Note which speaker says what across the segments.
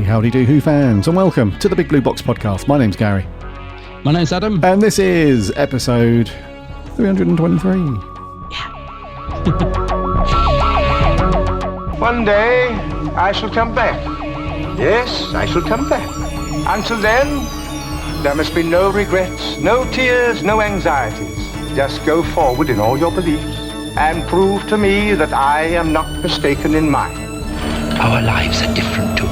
Speaker 1: howdy do Who fans, and welcome to the Big Blue Box podcast. My name's Gary.
Speaker 2: My name's Adam.
Speaker 1: And this is episode 323.
Speaker 2: Yeah.
Speaker 3: One day, I shall come back. Yes, I shall come back. Until then, there must be no regrets, no tears, no anxieties. Just go forward in all your beliefs and prove to me that I am not mistaken in mine.
Speaker 4: Our lives are different to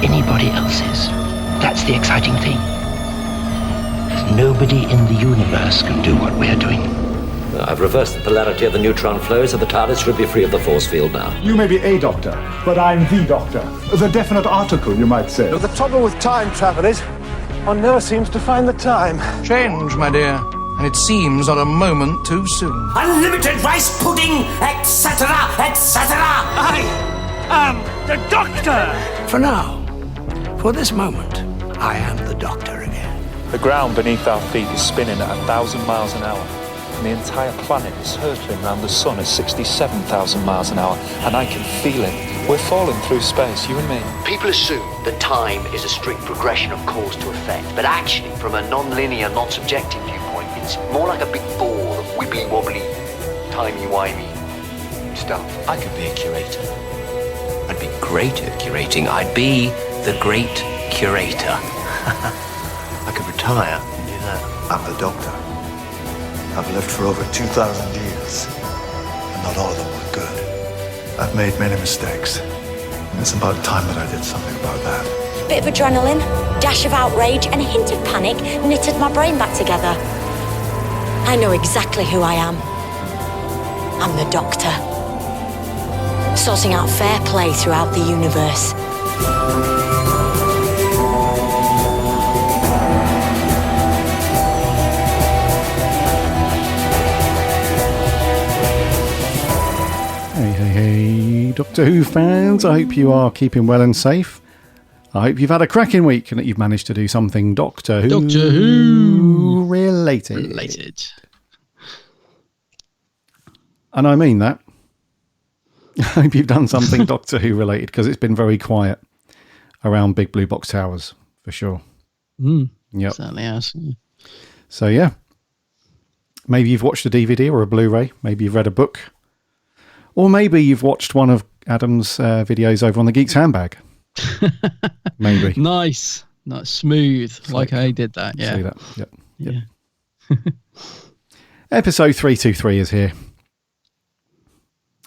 Speaker 4: anybody else's. That's the exciting thing. Nobody in the universe can do what we're doing.
Speaker 5: I've reversed the polarity of the neutron flow, so the TARDIS should be free of the force field now.
Speaker 6: You may be a doctor, but I'm the doctor. The definite article, you might say.
Speaker 7: The trouble with time travel is, one never seems to find the time.
Speaker 8: Change, my dear, and it seems not a moment too soon.
Speaker 9: Unlimited rice pudding, etc., etc.
Speaker 7: I am the doctor!
Speaker 4: For now, for this moment, I am the doctor again.
Speaker 10: The ground beneath our feet is spinning at 1,000 miles an hour. And the entire planet is hurtling around the sun at 67,000 miles an hour. And I can feel it. We're falling through space, you and me.
Speaker 11: People assume that time is a strict progression of cause to effect. But actually, from a non-linear, non-subjective viewpoint, it's more like a big ball of wibbly-wobbly, timey-wimey stuff.
Speaker 4: I could be a curator. I'd be great at curating. I'd be the great curator.
Speaker 11: I could retire and do that.
Speaker 7: I'm the doctor. I've lived for over 2,000 years, and not all of them were good. I've made many mistakes, and it's about time that I did something about that.
Speaker 12: Bit of adrenaline, dash of outrage, and a hint of panic knitted my brain back together. I know exactly who I am. I'm the Doctor. Sorting out fair play throughout the universe.
Speaker 1: Hey, Doctor Who fans, I hope you are keeping well and safe. I hope you've had a cracking week and that you've managed to do something Doctor Who related. And I mean that. I hope you've done something Doctor Who related, because it's been very quiet around Big Blue Box Towers, for sure.
Speaker 2: Yep. Certainly has.
Speaker 1: So, yeah. Maybe you've watched a DVD or a Blu-ray. Maybe you've read a book. Or maybe you've watched one of Adam's videos over on the Geek's Handbag. Maybe.
Speaker 2: Nice. Smooth. Like I did that, yeah.
Speaker 1: See that? Yep. Episode 323 is here.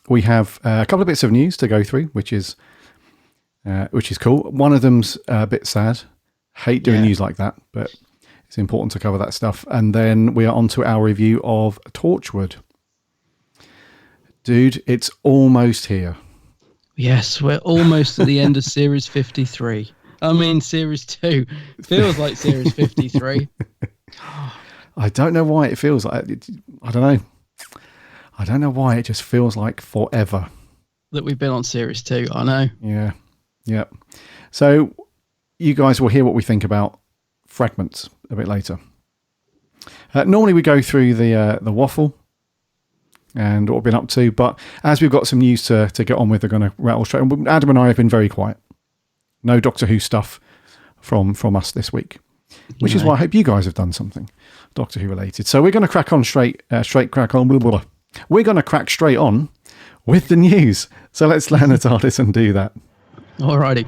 Speaker 1: We have a couple of bits of news to go through, which is cool. One of them's a bit sad. Hate doing news like that, but it's important to cover that stuff. And then we are on to our review of Torchwood. Dude, it's almost here.
Speaker 2: Yes, we're almost at the end of Series 53. I mean, Series 2. Feels like Series 53.
Speaker 1: I don't know why it feels like it. I don't know. I don't know why it just feels like forever.
Speaker 2: That we've been on Series 2, I know.
Speaker 1: Yeah. So you guys will hear what we think about Fragments a bit later. Normally we go through the waffle and what we've been up to, but as we've got some news to get on with, we're going to rattle straight. Adam and I have been very quiet. No Doctor Who stuff from us this week, which is why I hope you guys have done something Doctor Who related. So we're going to crack on We're going to crack straight on with the news. So let's land the TARDIS and do that.
Speaker 2: Alrighty.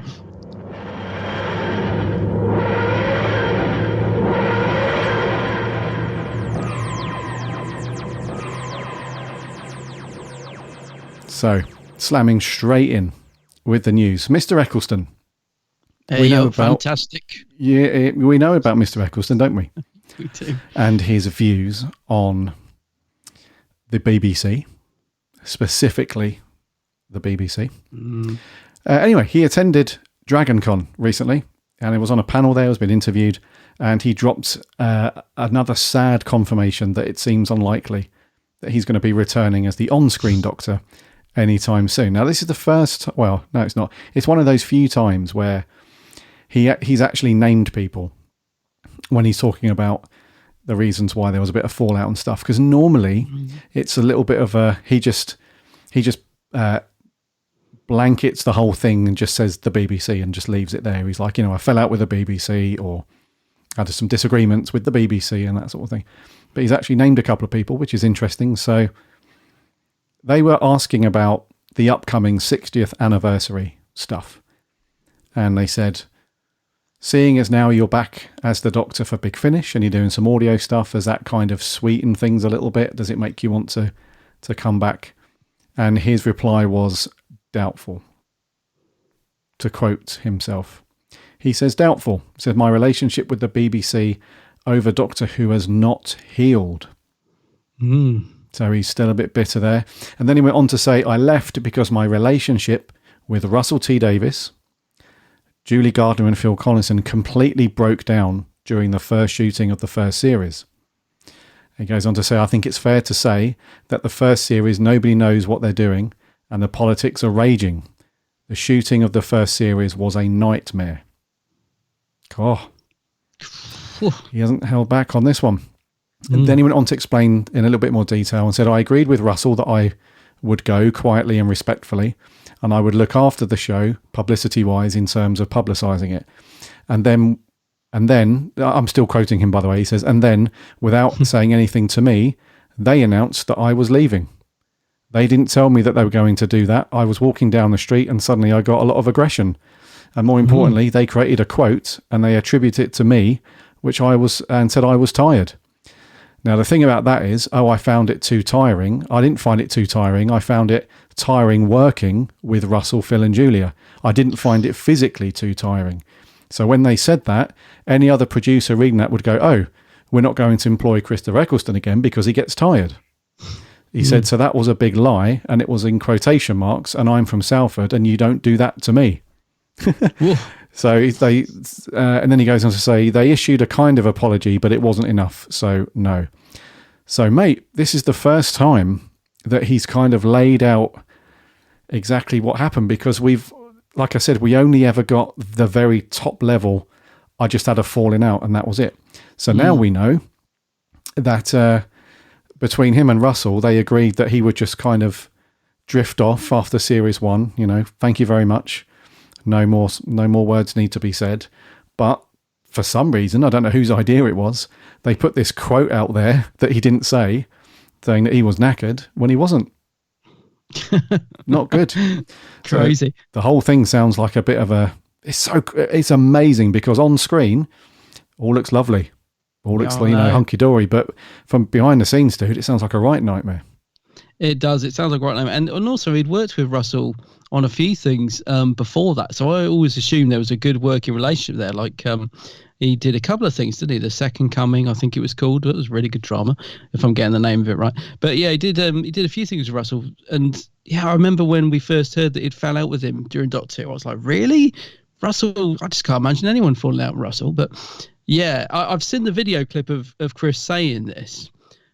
Speaker 1: So, slamming straight in with the news. Mr. Eccleston.
Speaker 2: We know about, fantastic.
Speaker 1: Yeah, we know about Mr. Eccleston, don't we?
Speaker 2: We do.
Speaker 1: And his views on the BBC, specifically the BBC. Anyway, he attended DragonCon recently, and he was on a panel there, has been interviewed, and he dropped another sad confirmation that it seems unlikely that he's going to be returning as the on-screen Doctor anytime soon. Now, this is the first... Well, no, it's not. It's one of those few times where he's actually named people when he's talking about the reasons why there was a bit of fallout and stuff. Because normally it's a little bit of a... He just blankets the whole thing and just says the BBC and just leaves it there. He's like, I fell out with the BBC, or had some disagreements with the BBC and that sort of thing. But he's actually named a couple of people, which is interesting. So they were asking about the upcoming 60th anniversary stuff. And they said, seeing as now you're back as the Doctor for Big Finish and you're doing some audio stuff, does that kind of sweeten things a little bit? Does it make you want to come back? And his reply was doubtful. To quote himself, he says, doubtful. He said, my relationship with the BBC over Doctor Who has not healed. So he's still a bit bitter there. And then he went on to say, I left because my relationship with Russell T Davies, Julie Gardner and Phil Collinson completely broke down during the first shooting of the first series. He goes on to say, I think it's fair to say that the first series, nobody knows what they're doing and the politics are raging. The shooting of the first series was a nightmare. Oh, he hasn't held back on this one. And then he went on to explain in a little bit more detail and said, I agreed with Russell that I would go quietly and respectfully, and I would look after the show publicity-wise in terms of publicising it. And then, I'm still quoting him, by the way, he says, and then, without saying anything to me, they announced that I was leaving. They didn't tell me that they were going to do that. I was walking down the street and suddenly I got a lot of aggression. And more importantly, they created a quote and they attribute it to me, and said I was tired. Now, the thing about that is, I found it too tiring. I didn't find it too tiring. I found it tiring working with Russell, Phil and Julia. I didn't find it physically too tiring. So when they said that, any other producer reading that would go, oh, we're not going to employ Christopher Eccleston again because he gets tired. He said, so that was a big lie, and it was in quotation marks, and I'm from Salford, and you don't do that to me. So they, and then he goes on to say, they issued a kind of apology, but it wasn't enough, so no. So, mate, this is the first time that he's kind of laid out exactly what happened, because like I said, we only ever got the very top level. I just had a falling out, and that was it. So now we know that between him and Russell, they agreed that he would just kind of drift off after series 1. Thank you very much. No more words need to be said. But for some reason, I don't know whose idea it was, they put this quote out there that he didn't say, saying that he was knackered when he wasn't. Not good.
Speaker 2: Crazy.
Speaker 1: So the whole thing sounds like a bit of it's amazing, because on screen, all looks lovely. All looks hunky-dory. But from behind the scenes, dude, it sounds like a right nightmare.
Speaker 2: It does. It sounds like a right nightmare. And also, he'd worked with Russell on a few things before that. So I always assumed there was a good working relationship there. Like he did a couple of things, didn't he? The Second Coming, I think it was called. It was really good drama, if I'm getting the name of it right. But yeah, he did a few things with Russell. And yeah, I remember when we first heard that he'd fell out with him during Doctor Who, I was like, really? Russell? I just can't imagine anyone falling out with Russell. But yeah, I've seen the video clip of Chris saying this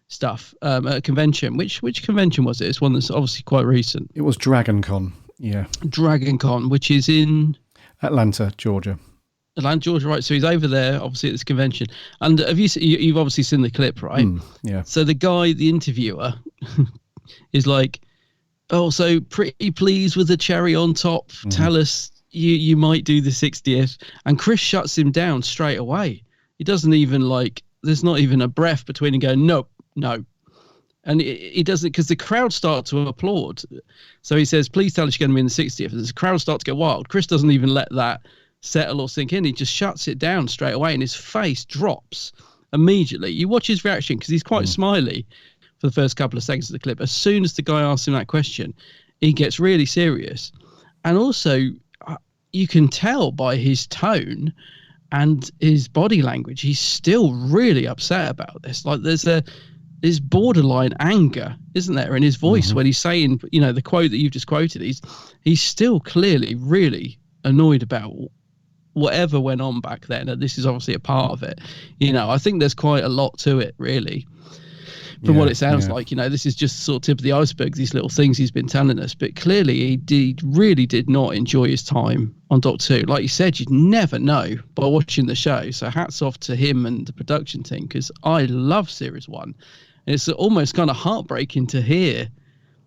Speaker 2: stuff at a convention. Which convention was it? It's one that's obviously quite recent.
Speaker 1: It was DragonCon. Yeah,
Speaker 2: DragonCon, which is in
Speaker 1: Atlanta, Georgia.
Speaker 2: Atlanta, Georgia, right? So he's over there, obviously at this convention. And have you've obviously seen the clip, right?
Speaker 1: Yeah.
Speaker 2: So the guy, the interviewer, is like, "Oh, so pretty pleased with the cherry on top. Tell us you might do the 60th." And Chris shuts him down straight away. He doesn't even there's not even a breath between him going, no. And he doesn't, because the crowd start to applaud. So he says, please tell us you're going to be in the 60th. And the crowd starts to get wild. Chris doesn't even let that settle or sink in. He just shuts it down straight away, and his face drops immediately. You watch his reaction, because he's quite smiley for the first couple of seconds of the clip. As soon as the guy asks him that question, he gets really serious. And also, you can tell by his tone and his body language, he's still really upset about this. Like, there's borderline anger, isn't there, in his voice when he's saying, the quote that you've just quoted. He's still clearly really annoyed about whatever went on back then, and this is obviously a part of it. I think there's quite a lot to it, really, from what it sounds like. This is just sort of tip of the iceberg, these little things he's been telling us. But clearly he really did not enjoy his time on Doctor Who. Like you said, you'd never know by watching the show. So hats off to him and the production team, because I love Series 1. And it's almost kind of heartbreaking to hear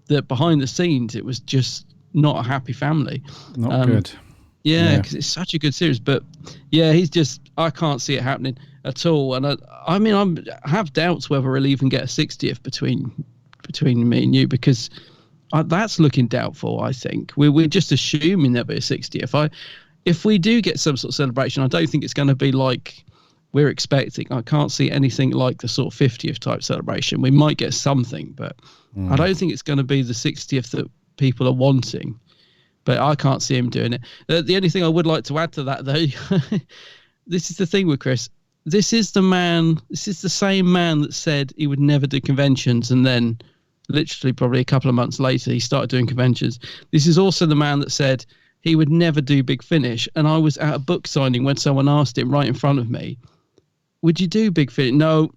Speaker 2: that behind the scenes it was just not a happy family.
Speaker 1: Not good.
Speaker 2: Yeah, because it's such a good series. But yeah, I can't see it happening at all. And I have doubts whether we'll even get a 60th between me and you, because that's looking doubtful. I think we're just assuming there'll be a 60th. If we do get some sort of celebration, I don't think it's going to be like we're expecting. I can't see anything like the sort of 50th type celebration. We might get something, but I don't think it's going to be the 60th that people are wanting. But I can't see him doing it. The only thing I would like to add to that, though, this is the thing with Chris. This is the same man that said he would never do conventions, and then literally probably a couple of months later he started doing conventions. This is also the man that said he would never do Big Finish, and I was at a book signing when someone asked him right in front of me, would you do Big Finish? No.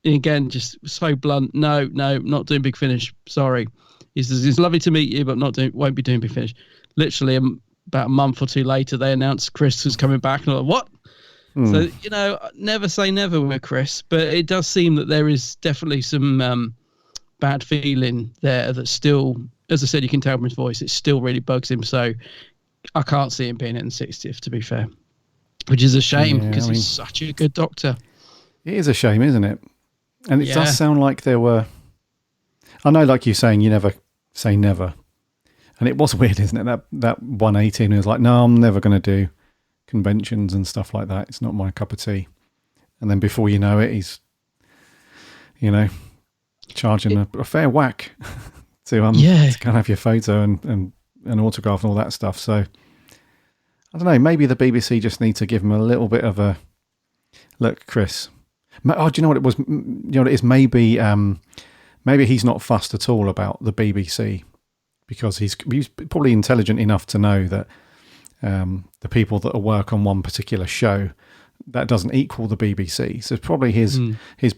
Speaker 2: And again, just so blunt. No, not doing Big Finish. Sorry. He says, it's lovely to meet you, but won't be doing Big Finish. Literally about a month or two later, they announced Chris was coming back. And I'm like, what? So, never say never with Chris, but it does seem that there is definitely some bad feeling there that still, as I said, you can tell from his voice, it still really bugs him. So I can't see him being in the 60th, to be fair, which is a shame because he's such a good Doctor.
Speaker 1: It is a shame, isn't it? And it does sound like there were, I know, like you're saying, you never say never. And it was weird, isn't it? That 118 was like, no, I'm never going to do conventions and stuff like that. It's not my cup of tea. And then before you know it, he's, charging a fair whack to kind of have your photo and an autograph and all that stuff. So I don't know. Maybe the BBC just need to give him a little bit of a look, Chris. Oh, do you know what it was? You know what it is? Maybe he's not fussed at all about the BBC. Because he's probably intelligent enough to know that the people that work on one particular show, that doesn't equal the BBC. So probably his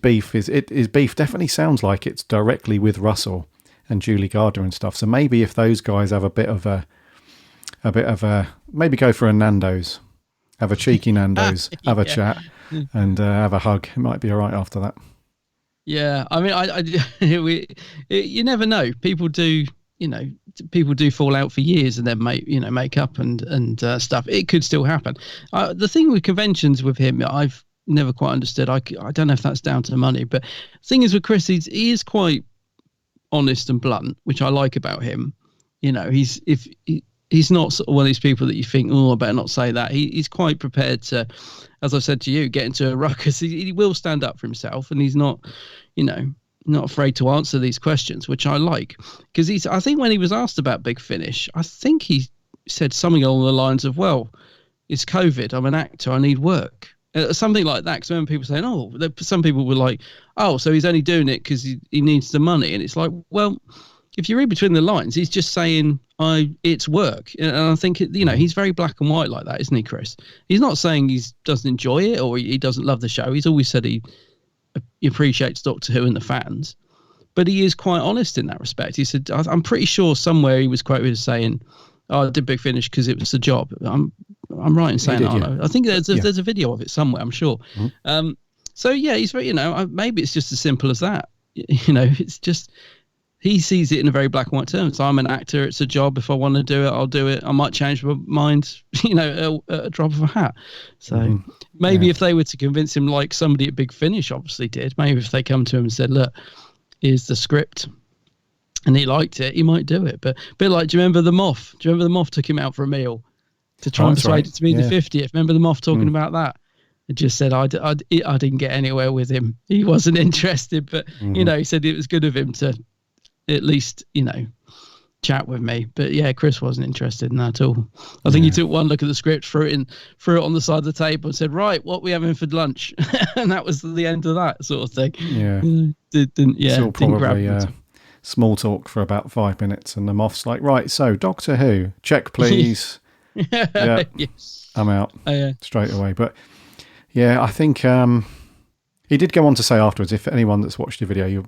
Speaker 1: beef his beef definitely sounds like it's directly with Russell and Julie Gardner and stuff. So maybe if those guys have a bit of a maybe go for a Nando's, have a cheeky Nando's, have a chat, and have a hug. It might be all right after that.
Speaker 2: Yeah, I mean, you never know. People do. People do fall out for years and then make up and stuff. It could still happen. The thing with conventions with him, I've never quite understood. I don't know if that's down to money, but the thing is with Chris, he is quite honest and blunt, which I like about him. He's not sort of one of these people that you think, oh, I better not say that. He's quite prepared to, as I said to you, get into a ruckus. He will stand up for himself, and he's not, not afraid to answer these questions, which I like. Because I think when he was asked about Big Finish, I think he said something along the lines of, well, it's COVID, I'm an actor, I need work. Something like that. Because I remember people saying, some people were like, oh, so he's only doing it because he needs the money. And it's like, well, if you read between the lines, he's just saying, it's work. And I think, he's very black and white like that, isn't he, Chris? He's not saying he doesn't enjoy it or he doesn't love the show. He's always said he appreciates Doctor Who and the fans, but he is quite honest in that respect. He said, I'm pretty sure somewhere he was quoted as saying, I did Big Finish because it was a job. I'm right in saying that. I think there's a video of it somewhere, I'm sure. Mm-hmm. So yeah, he's very, maybe it's just as simple as that. It's just, he sees it in a very black and white terms. So I'm an actor, it's a job. If I want to do it, I'll do it. I might change my mind, at a drop of a hat. So maybe if they were to convince him, like somebody at Big Finish obviously did, maybe if they come to him and said, look, here's the script, and he liked it, he might do it. But a bit like, do you remember the Moff? Do you remember the Moff took him out for a meal to try and persuade it to be the 50th? Remember the Moff talking about that? It just said, I didn't get anywhere with him. He wasn't interested, but, he said it was good of him to at least, chat with me. But yeah, Chris wasn't interested in that at all. I think he took one look at the script, threw it on the side of the table and said, right, what are we having for lunch? And that was the end of that sort of thing. Yeah. Didn't
Speaker 1: probably small talk for about 5 minutes, and the Moff's like, right, so Doctor Who, check please. Yes. I'm out straight away. But yeah, I think he did go on to say afterwards, if anyone that's watched the video,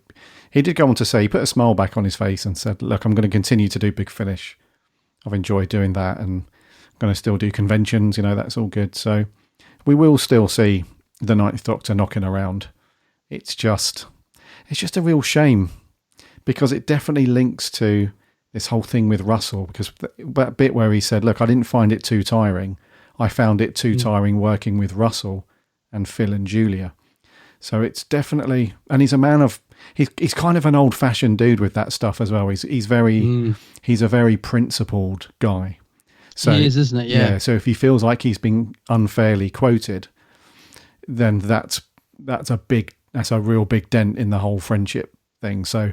Speaker 1: he did go on to say, he put a smile back on his face and said, look, I'm going to continue to do Big Finish. I've enjoyed doing that, and I'm going to still do conventions, that's all good. So we will still see the Ninth Doctor knocking around. It's just a real shame, because it definitely links to this whole thing with Russell, because that bit where he said, look, I didn't find it too tiring. I found it too tiring working with Russell and Phil and Julia. So it's definitely, and he's a man of, he's kind of an old fashioned dude with that stuff as well. He's a very principled guy. So
Speaker 2: he is, isn't it? Yeah.
Speaker 1: So if he feels like he's been unfairly quoted, then that's a real big dent in the whole friendship thing. So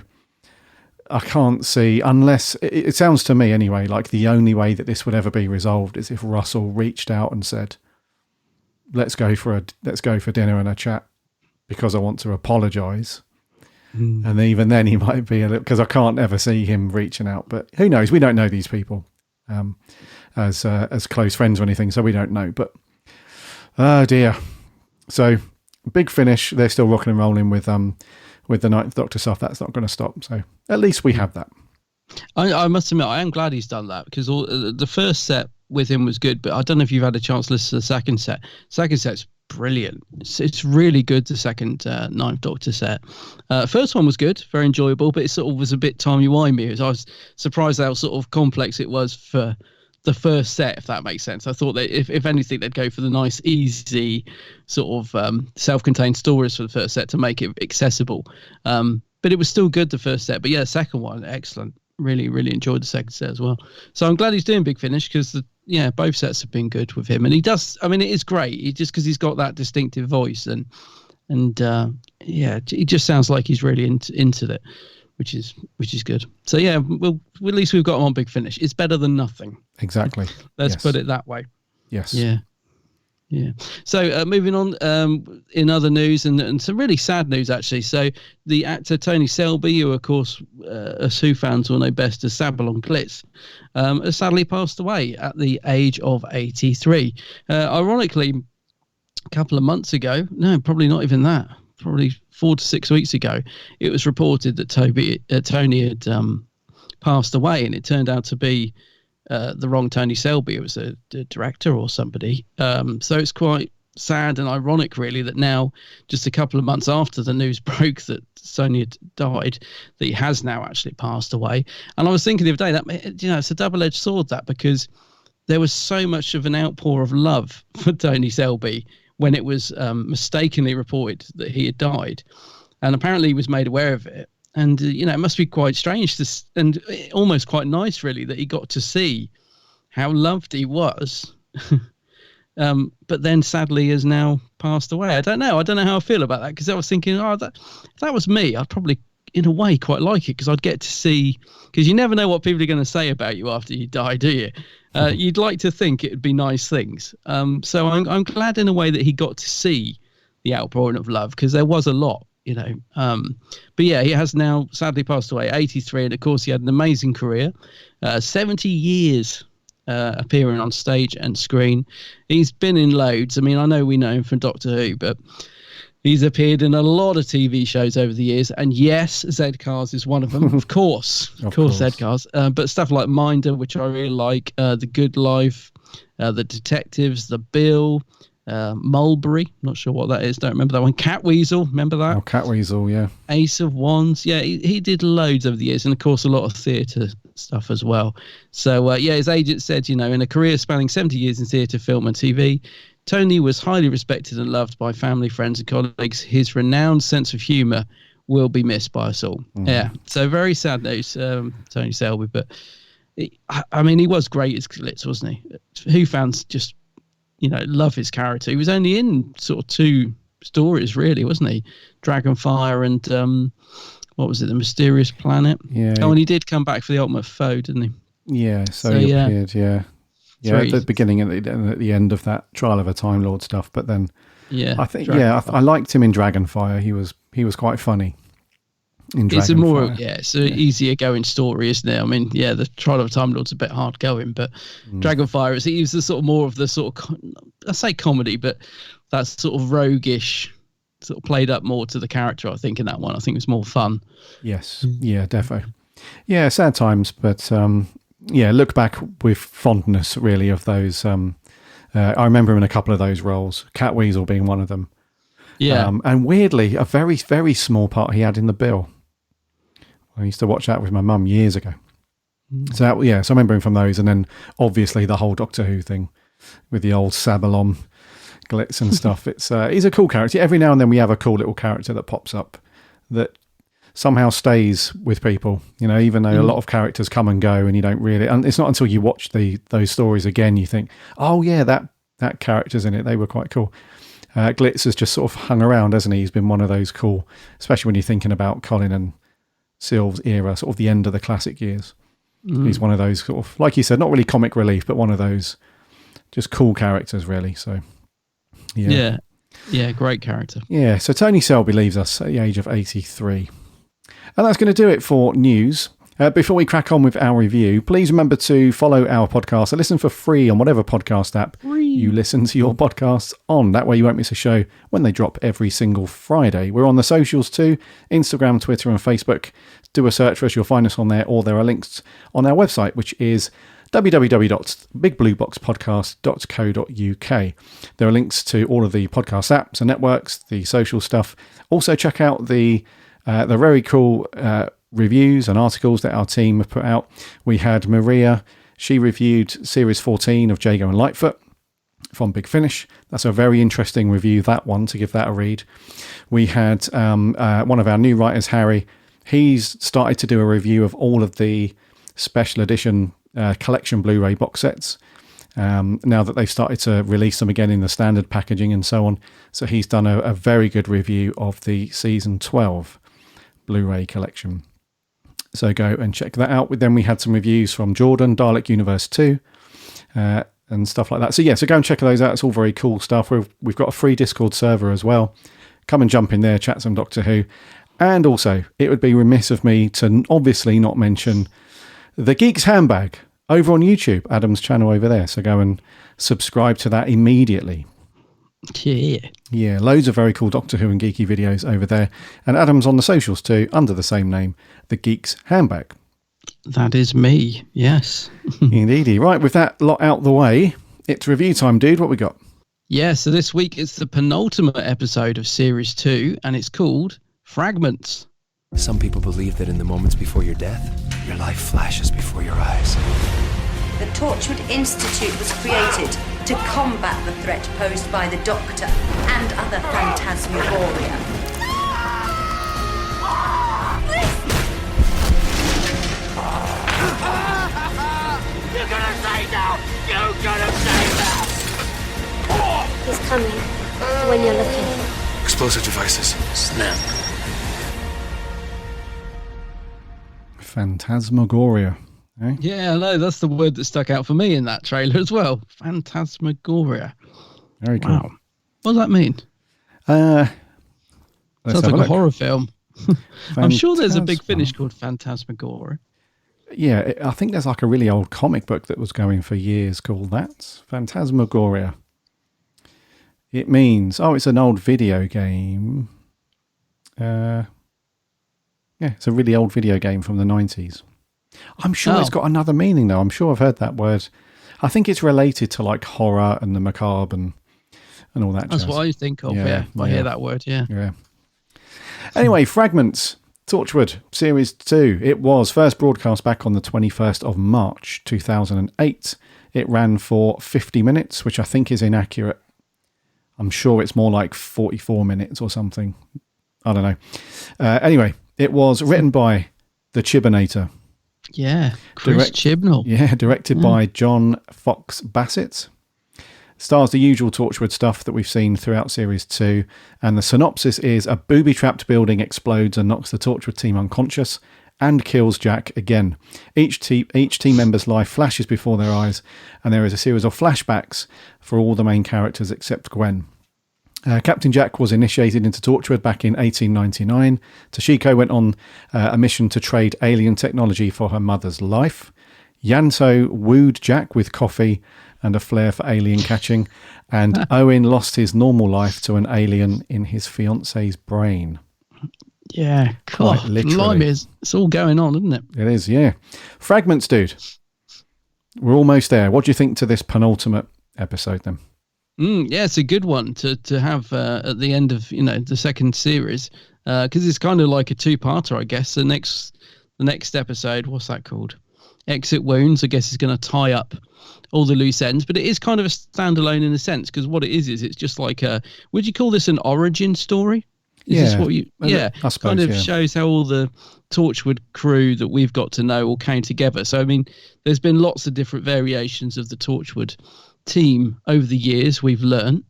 Speaker 1: I can't see, unless it sounds to me anyway, like the only way that this would ever be resolved is if Russell reached out and said, let's go for dinner and a chat because I want to apologise. And even then he might be a little, because I can't ever see him reaching out, but who knows? We don't know these people as close friends or anything, so we don't know. But oh dear. So big finish. They're still rocking and rolling with the Ninth Doctor stuff. That's not going to stop. So at least we have that.
Speaker 2: I must admit, I am glad he's done that, because the first set with him was good, but I don't know if you've had a chance to listen to the second set. Second set's brilliant. It's really good, the second Ninth Doctor set. First one was good, very enjoyable, but it sort of was a bit timey-wimey. I was surprised how sort of complex it was for the first set, if that makes sense. I thought that if anything, they'd go for the nice, easy sort of self-contained stories for the first set to make it accessible. But it was still good, the first set. But yeah, the second one, excellent. Really, really enjoyed the second set as well. So I'm glad he's doing Big Finish, because both sets have been good with him, and he does. I mean, it is great. Just because he's got that distinctive voice, and he just sounds like he's really into it, which is good. So yeah, at least we've got him on Big Finish. It's better than nothing.
Speaker 1: Exactly.
Speaker 2: Let's put it that way.
Speaker 1: Yes.
Speaker 2: Yeah. Yeah. So moving on, in other news, and some really sad news, actually. So the actor Tony Selby, who, of course, us Who fans will know best as Sabalom Glitz, has sadly passed away at the age of 83. Ironically, a couple of months ago, no, probably not even that, probably 4 to 6 weeks ago, it was reported that Tony had passed away, and it turned out to be the wrong Tony Selby. It was a director or somebody. So it's quite sad and ironic, really, that now, just a couple of months after the news broke that Tony had died, that he has now actually passed away. And I was thinking the other day that, it's a double-edged sword, that, because there was so much of an outpour of love for Tony Selby when it was mistakenly reported that he had died, and apparently he was made aware of it. And, it must be quite strange and almost quite nice, really, that he got to see how loved he was. But then sadly has now passed away. I don't know how I feel about that, because I was thinking, if that was me, I'd probably, in a way, quite like it, because I'd get to see, because you never know what people are going to say about you after you die, do you? You'd like to think it would be nice things. So I'm glad in a way that he got to see the outpouring of love, because there was a lot. But yeah, he has now sadly passed away, 83, and of course he had an amazing career, 70 years appearing on stage and screen. He's been in loads. I mean, I know we know him from Doctor Who, but he's appeared in a lot of TV shows over the years, and yes, Z-Cars is one of them. Of course Z-Cars, but stuff like Minder, which I really like, The Good Life, The Detectives, The Bill, Mulberry, not sure what that is, don't remember that one. Catweasel, remember that?
Speaker 1: Oh, Catweasel, yeah.
Speaker 2: Ace of Wands, yeah, he did loads over the years, and of course a lot of theatre stuff as well. So his agent said, in a career spanning 70 years in theatre, film and TV, Tony was highly respected and loved by family, friends and colleagues. His renowned sense of humour will be missed by us all. Yeah, so very sad news, Tony Selby, but he was great as Glitz, wasn't he? Who fans just love his character. He was only in sort of 2 stories, really, wasn't he? Dragonfire and what was it, The Mysterious Planet? Yeah. Oh, and he did come back for the Ultimate Foe, didn't he?
Speaker 1: Yeah, so he appeared, yeah. Yeah, at the beginning and at the end of that Trial of a Time Lord stuff, but then I think I liked him in Dragonfire. He was quite funny in Dragonfire.
Speaker 2: It's a more it's an easier going story, isn't it? I mean, the Trial of a Time Lord's a bit hard going, but Dragonfire he was the sort of more of the sort of, I say comedy, but that sort of roguish sort of played up more to the character, I think, in that one. I think it was more fun.
Speaker 1: Yes, yeah, defo. Yeah, sad times, but look back with fondness, really, of those. I remember him in a couple of those roles, Catweasel being one of them. Yeah. And weirdly, a very, very small part he had in The Bill. I used to watch that with my mum years ago. So I remember him from those, and then obviously the whole Doctor Who thing with the old Sabalom Glitz and stuff. He's a cool character. Every now and then we have a cool little character that pops up that somehow stays with people, even though a lot of characters come and go, and you don't really, and it's not until you watch those stories again you think, oh yeah, that character's in it, they were quite cool. Glitz has just sort of hung around, hasn't he? He's been one of those cool, especially when you're thinking about Colin and Sylve's era, sort of the end of the classic years. He's one of those sort of, like you said, not really comic relief, but one of those just cool characters, really. So
Speaker 2: yeah, great character.
Speaker 1: Yeah, so Tony Selby leaves us at the age of 83. And that's going to do it for news. Before we crack on with our review, please remember to follow our podcast and listen for free on whatever podcast app you listen to your podcasts on. That way you won't miss a show when they drop every single Friday. We're on the socials too, Instagram, Twitter and Facebook. Do a search for us, you'll find us on there, or there are links on our website, which is www.bigblueboxpodcast.co.uk. There are links to all of the podcast apps and networks, the social stuff. Also check out the very cool reviews and articles that our team have put out. We had Maria, she reviewed series 14 of Jago and Lightfoot from Big Finish. That's a very interesting review, that one, to give that a read. We had one of our new writers, Harry. He's started to do a review of all of the special edition collection Blu-ray box sets now that they've started to release them again in the standard packaging and so on. So he's done a very good review of the season 12 Blu-ray collection. So go and check that out. Then we had some reviews from Jordan, Dalek Universe 2, and stuff like that. So so go and check those out. It's all very cool stuff. We've got a free Discord server as well. Come and jump in there, chat some Doctor Who. And also, it would be remiss of me to obviously not mention The Geek's Handbag over on YouTube, Adam's channel over there. So go and subscribe to that immediately. Yeah, loads of very cool Doctor Who and geeky videos over there. And Adam's on the socials too, under the same name, The Geek's Handbag.
Speaker 2: That is me, yes.
Speaker 1: Indeedy. Right, with that lot out the way, it's review time, dude. What we got?
Speaker 2: Yeah, so this week it's the penultimate episode of Series 2, and it's called Fragments.
Speaker 13: Some people believe that in the moments before your death, your life flashes before your eyes.
Speaker 14: The Torchwood Institute was created to combat the threat posed by the Doctor and other phantasmagoria.
Speaker 9: You're gonna say now! You're gonna say now!
Speaker 15: He's coming. When you're looking.
Speaker 13: Explosive devices. Snap.
Speaker 1: Phantasmagoria. Eh?
Speaker 2: Yeah, I know. That's the word that stuck out for me in that trailer as well. Phantasmagoria.
Speaker 1: Very cool.
Speaker 2: Wow. What does that mean?
Speaker 1: Sounds
Speaker 2: like a horror film. I'm sure there's a Big Finish called Phantasmagoria.
Speaker 1: Yeah, I think there's like a really old comic book that was going for years called that. Phantasmagoria. It means, it's an old video game. Yeah, it's a really old video game from the 90s. I'm sure it's got another meaning though. I'm sure I've heard that word. I think it's related to like horror and the macabre and all that.
Speaker 2: That's what I think of, yeah. If I hear that word, yeah.
Speaker 1: Anyway, Fragments, Torchwood, Series 2. It was first broadcast back on the 21st of March 2008. It ran for 50 minutes, which I think is inaccurate. I'm sure it's more like 44 minutes or something. I don't know. Anyway, it was written by the Chibbinator.
Speaker 2: Yeah, Chris Chibnall.
Speaker 1: Yeah, directed by John Fox Bassett. Stars the usual Torchwood stuff that we've seen throughout Series 2. And the synopsis is a booby-trapped building explodes and knocks the Torchwood team unconscious and kills Jack again. Each team member's life flashes before their eyes, and there is a series of flashbacks for all the main characters except Gwen. Captain Jack was initiated into Torchwood back in 1899. Toshiko went on a mission to trade alien technology for her mother's life. Yanto wooed Jack with coffee and a flair for alien catching. And Owen lost his normal life to an alien in his fiance's brain.
Speaker 2: Yeah,
Speaker 1: quite literally.
Speaker 2: It's all going on, isn't it?
Speaker 1: It is, yeah. Fragments, dude. We're almost there. What do you think to this penultimate episode then?
Speaker 2: Yeah, it's a good one to have at the end of the second series because it's kind of like a two-parter, I guess. The next episode, what's that called? exit wounds. I guess is going to tie up all the loose ends, but it is kind of a standalone in a sense, because what it is it's just like would you call this an origin story? Is this what you? Yeah,
Speaker 1: I suppose,
Speaker 2: kind of shows how all the Torchwood crew that we've got to know all came together. So I mean, there's been lots of different variations of the Torchwood team over the years. We've learned.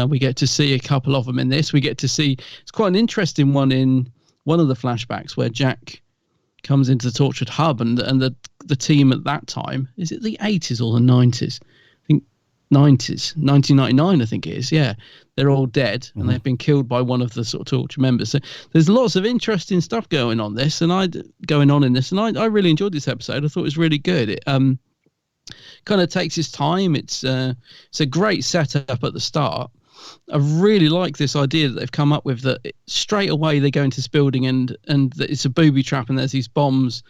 Speaker 2: We get to see a couple of them in this. We get to see, it's quite an interesting one in one of the flashbacks where Jack comes into the Torchwood hub and the team at that time, is it the 80s or the 90s? I think 90s, 1999 I think it is, yeah. They're all dead and they've been killed by one of the sort of Torchwood members. So there's lots of interesting stuff going on in this, and I really enjoyed this episode. I thought it was really good. It kind of takes its time. It's a great setup at the start. I really like this idea that they've come up with, that straight away they go into this building and that it's a booby trap and there's these bombs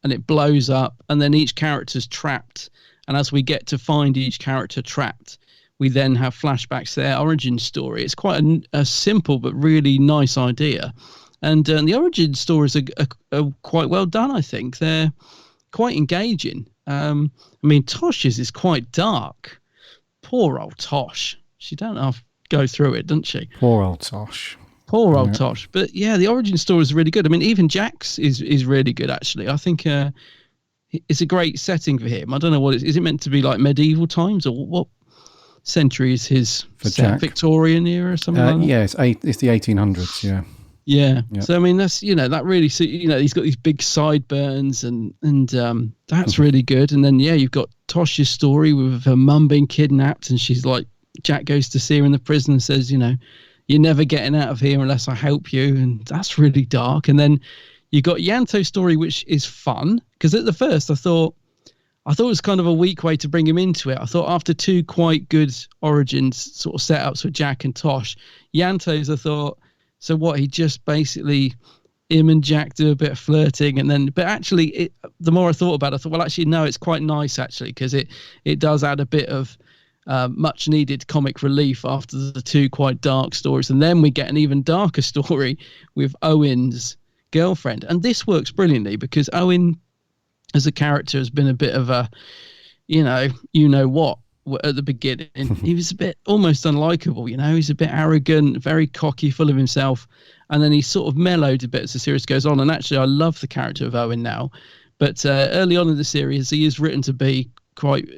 Speaker 2: and it blows up and then each character's trapped. And as we get to find each character trapped, we then have flashbacks to their origin story. It's quite a simple but really nice idea. And the origin stories are quite well done, I think. They're quite engaging. I mean, Tosh's is quite dark. Poor old Tosh. She don't have to go through it, doesn't she?
Speaker 1: Poor old Tosh.
Speaker 2: Poor old Tosh. But yeah, the origin story is really good. I mean, even Jack's is really good, actually. I think it's a great setting for him. I don't know what is it meant to be, like medieval times, or what century is his
Speaker 1: Jack?
Speaker 2: Victorian era or something like that?
Speaker 1: Yeah, it's the 1800s, yeah.
Speaker 2: Yeah. So I mean, that's, that really, he's got these big sideburns and that's really good. And then you've got Tosh's story with her mum being kidnapped, and she's like, Jack goes to see her in the prison and says, you're never getting out of here unless I help you, and that's really dark. And then you got Yanto's story, which is fun, because at the first I thought it was kind of a weak way to bring him into it. I thought after two quite good origins sort of setups with Jack and Tosh, Yanto's, I thought, so what, he just basically, him and Jack do a bit of flirting, and then, but actually, the more I thought about it, I thought, well, actually, no, it's quite nice, actually, because it does add a bit of much needed comic relief after the two quite dark stories. And then we get an even darker story with Owen's girlfriend. And this works brilliantly because Owen, as a character, has been a bit of a, what at the beginning. He was a bit almost unlikable, he's a bit arrogant, very cocky, full of himself, and then he sort of mellowed a bit as the series goes on. And actually I love the character of Owen now, but early on in the series he is written to be quite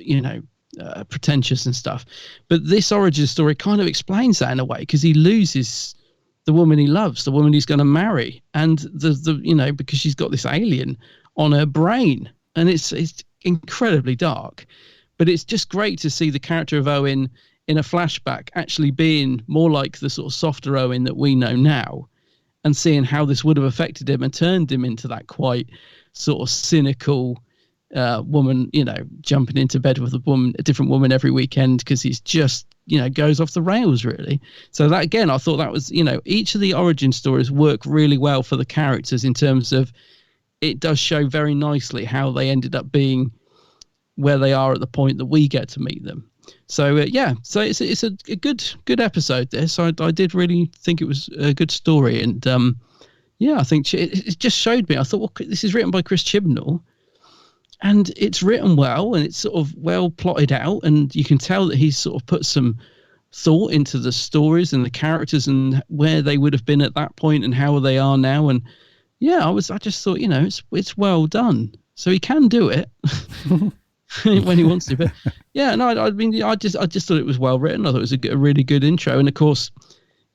Speaker 2: pretentious and stuff, but this origin story kind of explains that in a way, because he loses the woman he loves, the woman he's going to marry, and the because she's got this alien on her brain, and it's incredibly dark. But it's just great to see the character of Owen in a flashback actually being more like the sort of softer Owen that we know now, and seeing how this would have affected him and turned him into that quite sort of cynical woman, jumping into bed with a different woman every weekend because he's just, goes off the rails, really. So that, again, I thought that was, each of the origin stories work really well for the characters in terms of it does show very nicely how they ended up being where they are at the point that we get to meet them. So so it's a good episode. This I did really think it was a good story, and I think it just showed me. I thought, well, this is written by Chris Chibnall, and it's written well, and it's sort of well plotted out, and you can tell that he's sort of put some thought into the stories and the characters and where they would have been at that point and how they are now. And I just thought, it's well done. So he can do it. When he wants to, but I just thought it was well written. I thought it was a really good intro, and of course,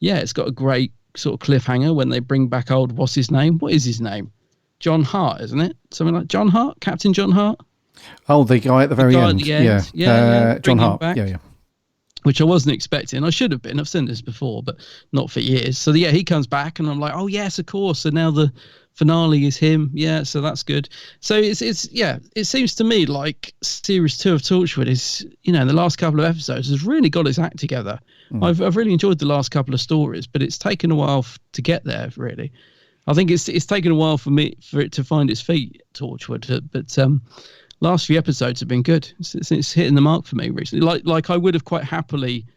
Speaker 2: it's got a great sort of cliffhanger when they bring back what's his name? What is his name? John Hart, isn't it? Something like John Hart, Captain John Hart.
Speaker 1: Oh, the guy at the very end. Yeah. John Hart. Yeah.
Speaker 2: Which I wasn't expecting. I should have been. I've seen this before, but not for years. So he comes back, and I'm like, oh yes, of course. So now the finale is him. Yeah, so that's good. So it seems to me like series 2 of Torchwood is, the last couple of episodes has really got its act together. I've really enjoyed the last couple of stories, but it's taken a while to get there, really. I think it's taken a while for it to find its feet, Torchwood, but last few episodes have been good. It's hitting the mark for me recently. Like I would have quite happily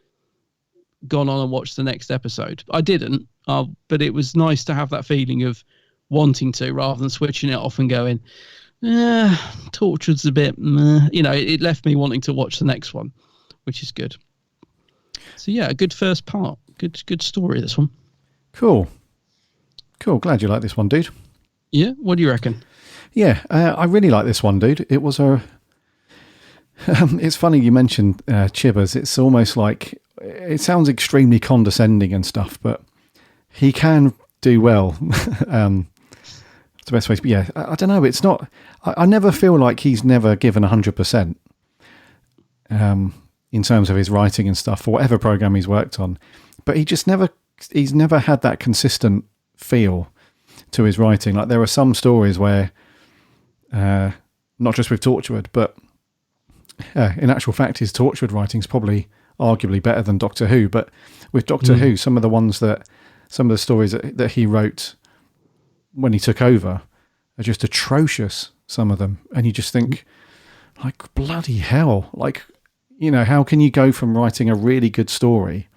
Speaker 2: gone on and watched the next episode. I didn't, but it was nice to have that feeling of wanting to, rather than switching it off and going, Torchwood's a bit, it left me wanting to watch the next one, which is good. So yeah, a good first part. Good story, this one.
Speaker 1: Cool. Glad you like this one, dude.
Speaker 2: Yeah, what do you reckon?
Speaker 1: Yeah, I really like this one, dude. It was it's funny you mentioned Chibbers. It's almost like, it sounds extremely condescending and stuff, but he can do well. It's the best way to be. Yeah, I don't know. It's not, I never feel like he's never given 100% in terms of his writing and stuff for whatever program he's worked on. But he's never had that consistent feel to his writing. Like there are some stories where, not just with Torchwood, but in actual fact, his Torchwood writing is probably arguably better than Doctor Who. But with Doctor Who, some of the stories that he wrote when he took over are just atrocious, some of them. And you just think, like, bloody hell. Like, how can you go from writing a really good story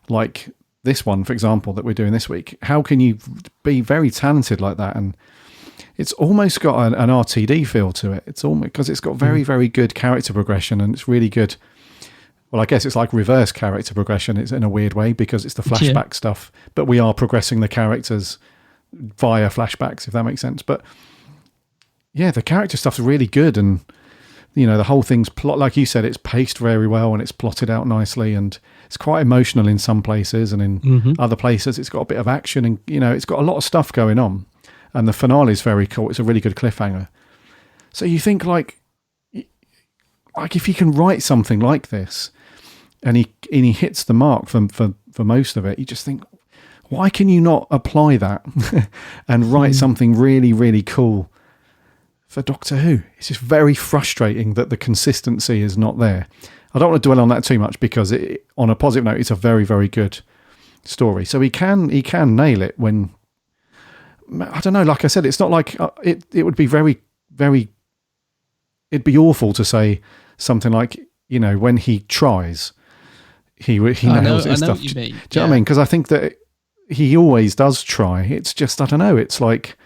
Speaker 1: like this one, for example, that we're doing this week? How can you be very talented like that? And it's almost got an RTD feel to it. It's almost because it's got very, very good character progression, and it's really good. Well, I guess it's like reverse character progression. It's in a weird way because it's the flashback stuff, but we are progressing the characters via flashbacks, if that makes sense. But yeah, the character stuff's really good, and the whole thing's plot, like you said, it's paced very well and it's plotted out nicely, and it's quite emotional in some places, and in other places it's got a bit of action, and it's got a lot of stuff going on, and the finale is very cool. It's a really good cliffhanger. So you think like if you can write something like this, and he hits the mark for most of it, you just think, why can you not apply that and write something really, really cool for Doctor Who? It's just very frustrating that the consistency is not there. I don't want to dwell on that too much because on a positive note, it's a very, very good story. So he can nail it when, I don't know, like I said, it's not like it would be very, very, it'd be awful to say something like, when he tries, he nails it and stuff.
Speaker 2: What you mean.
Speaker 1: Do you know what I mean? Because I think that he always does try. It's just, I don't know, it's like,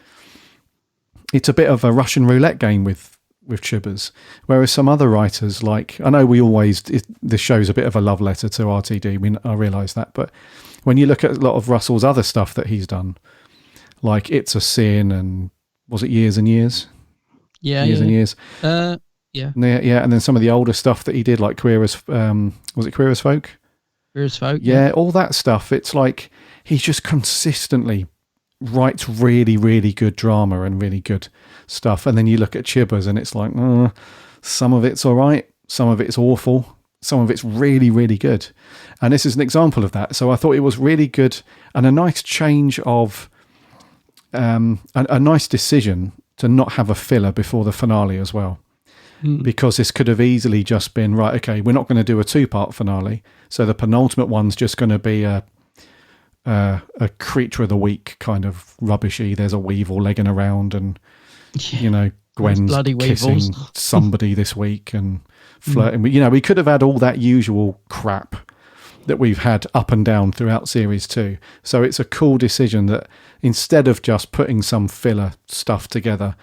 Speaker 1: it's a bit of a Russian roulette game with Chibbers, whereas some other writers, like, I know this show's a bit of a love letter to RTD, I realise that, but when you look at a lot of Russell's other stuff that he's done, like It's a Sin, and was it Years and Years?
Speaker 2: Yeah.
Speaker 1: And Years.
Speaker 2: Yeah.
Speaker 1: Yeah, and then some of the older stuff that he did, like Queer as Folk?
Speaker 2: Queer as Folk.
Speaker 1: Yeah, all that stuff. It's like he's just consistently writes really, really good drama and really good stuff. And then you look at Chibbers and it's like, some of it's all right, some of it's awful, some of it's really, really good. And this is an example of that. So I thought it was really good and a nice change of, a nice decision to not have a filler before the finale as well. Because this could have easily just been, right, okay, we're not going to do a 2-part finale. So the penultimate one's just going to be a creature of the week kind of rubbishy. There's a weevil legging around and, Gwen's kissing somebody this week and flirting. We could have had all that usual crap that we've had up and down throughout series 2. So it's a cool decision that instead of just putting some filler stuff together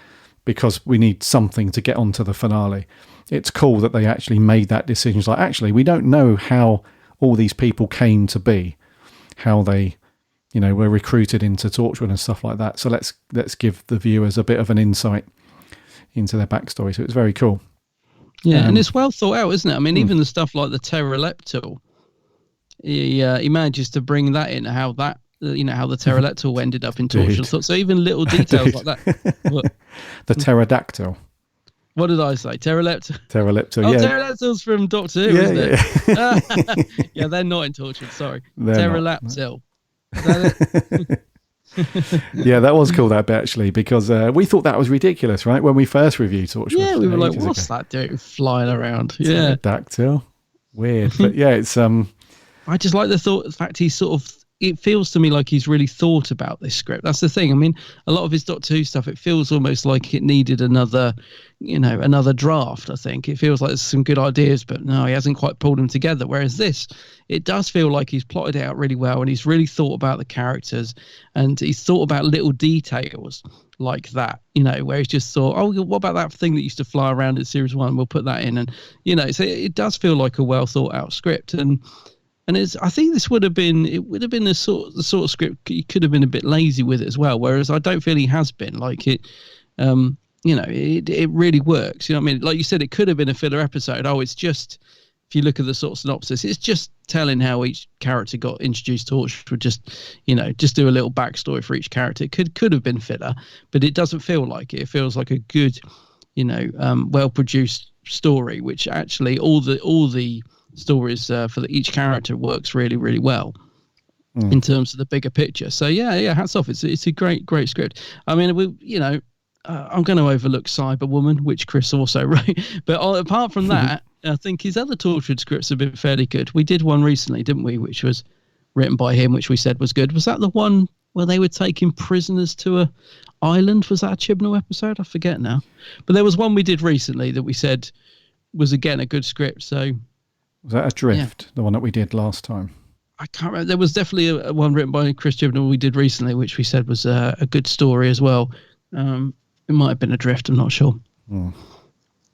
Speaker 1: because we need something to get onto the finale, it's cool that they actually made that decision. It's like, actually, we don't know how all these people came to be, how they, were recruited into Torchwood and stuff like that. So let's give the viewers a bit of an insight into their backstory. So it's very cool.
Speaker 2: Yeah, and it's well thought out, isn't it? I mean, even the stuff like the Pteroleptil, he manages to bring that in, how that, how the Pteroleptil ended up in Torchwood. So even little details like that.
Speaker 1: The pterodactyl.
Speaker 2: What did I say? Pteroleptil?
Speaker 1: Pteroleptil,
Speaker 2: yeah. Pteroleptil's from Doctor Who, isn't it? Yeah, they're not in Torchwood, sorry. Pteroleptil.
Speaker 1: Yeah, that was cool, that bit, actually, because we thought that was ridiculous, right? When we first reviewed Torchwood.
Speaker 2: Yeah, we were like, what's that doing flying around? Yeah.
Speaker 1: Pterodactyl. Weird. But yeah, it's...
Speaker 2: I just like the fact he's sort of, it feels to me like he's really thought about this script. That's the thing. I mean, a lot of his Doctor Who stuff, it feels almost like it needed another draft. I think it feels like there's some good ideas, but no, he hasn't quite pulled them together. Whereas this, it does feel like he's plotted it out really well, and he's really thought about the characters, and he's thought about little details like that, where he's just thought, oh, what about that thing that used to fly around in series 1? We'll put that in. And, so it does feel like a well thought out script. And I think this would have been the sort of script he could have been a bit lazy with it as well. Whereas I don't feel he has been. Like it, it really works. You know what I mean? Like you said, it could have been a filler episode. Oh, it's just, if you look at the sort of synopsis, it's just telling how each character got introduced to Torchwood. Just do a little backstory for each character. It could have been filler, but it doesn't feel like it. It feels like a good, well produced story, which actually all the stories for each character works really, really well in terms of the bigger picture. So yeah, hats off. It's a great script. I mean, I'm going to overlook Cyberwoman, which Chris also wrote, but apart from that, I think his other Torchwood scripts have been fairly good. We did one recently, didn't we, which was written by him, which we said was good. Was that the one where they were taking prisoners to a island? Was that a Chibnall episode? I forget now. But there was one we did recently that we said was, again, a good script. So
Speaker 1: was that Adrift, the one that we did last time?
Speaker 2: I can't remember. There was definitely a one written by Chris Chibnall we did recently, which we said was a good story as well. It might have been Adrift, I'm not sure.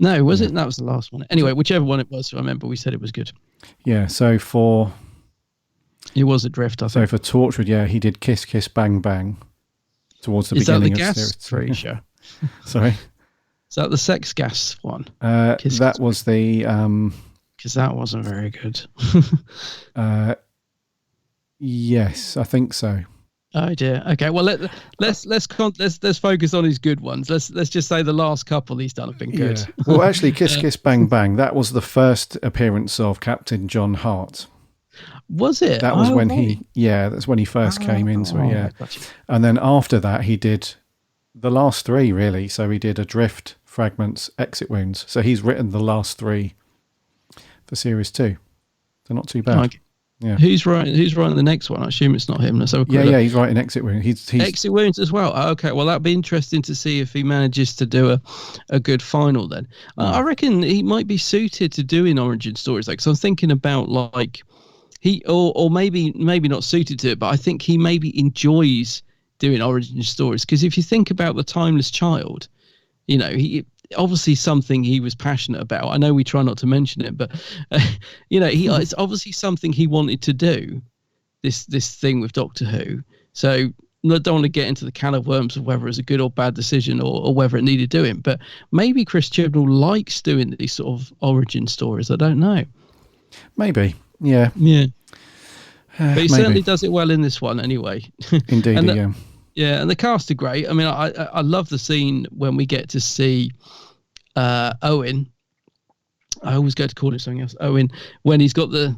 Speaker 2: No, was it? That was the last one. Anyway, whichever one it was, I remember we said it was good.
Speaker 1: Yeah, so for...
Speaker 2: It was Adrift, I think.
Speaker 1: So for Torchwood, yeah, he did Kiss Kiss Bang Bang towards the beginning of Series 3.
Speaker 2: Show?
Speaker 1: Sorry?
Speaker 2: Is that the sex gas one?
Speaker 1: That was the...
Speaker 2: Because that wasn't very good.
Speaker 1: Yes, I think so.
Speaker 2: Oh dear. Okay. Well, let's focus on his good ones. Let's just say the last couple he's done have been good.
Speaker 1: Yeah. Well, actually, Kiss Kiss Bang Bang. That was the first appearance of Captain John Hart.
Speaker 2: Was it?
Speaker 1: That was when that's when he first came into it. Yeah.
Speaker 2: Gotcha.
Speaker 1: And then after that, he did the last 3 really. So he did Adrift, Fragments, Exit Wounds. So he's written the last 3 for Series 2. So not too bad.
Speaker 2: Okay.
Speaker 1: Yeah.
Speaker 2: Who's writing the next one? I assume it's not him. Let's have a quick look.
Speaker 1: Yeah, he's writing Exit Wounds. He's
Speaker 2: Exit Wounds as well. Okay, well that'd be interesting to see if he manages to do a good final then. I reckon he might be suited to doing origin stories. Like, so I'm thinking about like he or maybe not suited to it, but I think he maybe enjoys doing origin stories, because if you think about the Timeless Child, he obviously something he was passionate about. I know we try not to mention it, but it's obviously something he wanted to do, this thing with Doctor Who. So I don't want to get into the can of worms of whether it's a good or bad decision or whether it needed doing, but maybe Chris Chibnall likes doing these sort of origin stories. I don't know.
Speaker 1: Maybe. Yeah.
Speaker 2: But he certainly does it well in this one anyway.
Speaker 1: Indeed, yeah.
Speaker 2: Yeah, and the cast are great. I mean, I love the scene when we get to see Owen. I always go to call it something else. Owen, when he's got the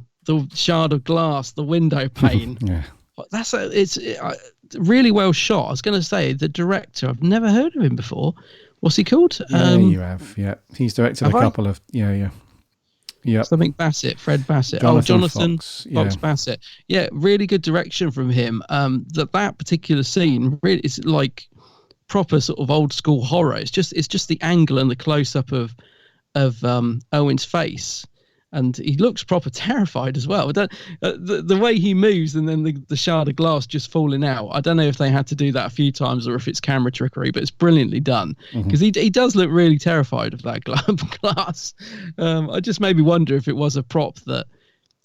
Speaker 2: shard of glass, the window pane.
Speaker 1: Yeah,
Speaker 2: it's really well shot. I was going to say the director. I've never heard of him before. What's he called?
Speaker 1: Yeah, you have. Yeah, he's directed a couple of. Yeah.
Speaker 2: Something Bassett, Fred Bassett. Jonathan Fox Bassett. Yeah, really good direction from him. That particular scene really is like proper sort of old school horror. It's just the angle and the close up of Owen's face, and he looks proper terrified as well. The way he moves, and then the shard of glass just falling out. I don't know if they had to do that a few times or if it's camera trickery, but it's brilliantly done, because he does look really terrified of that glass. I just made me wonder if it was a prop that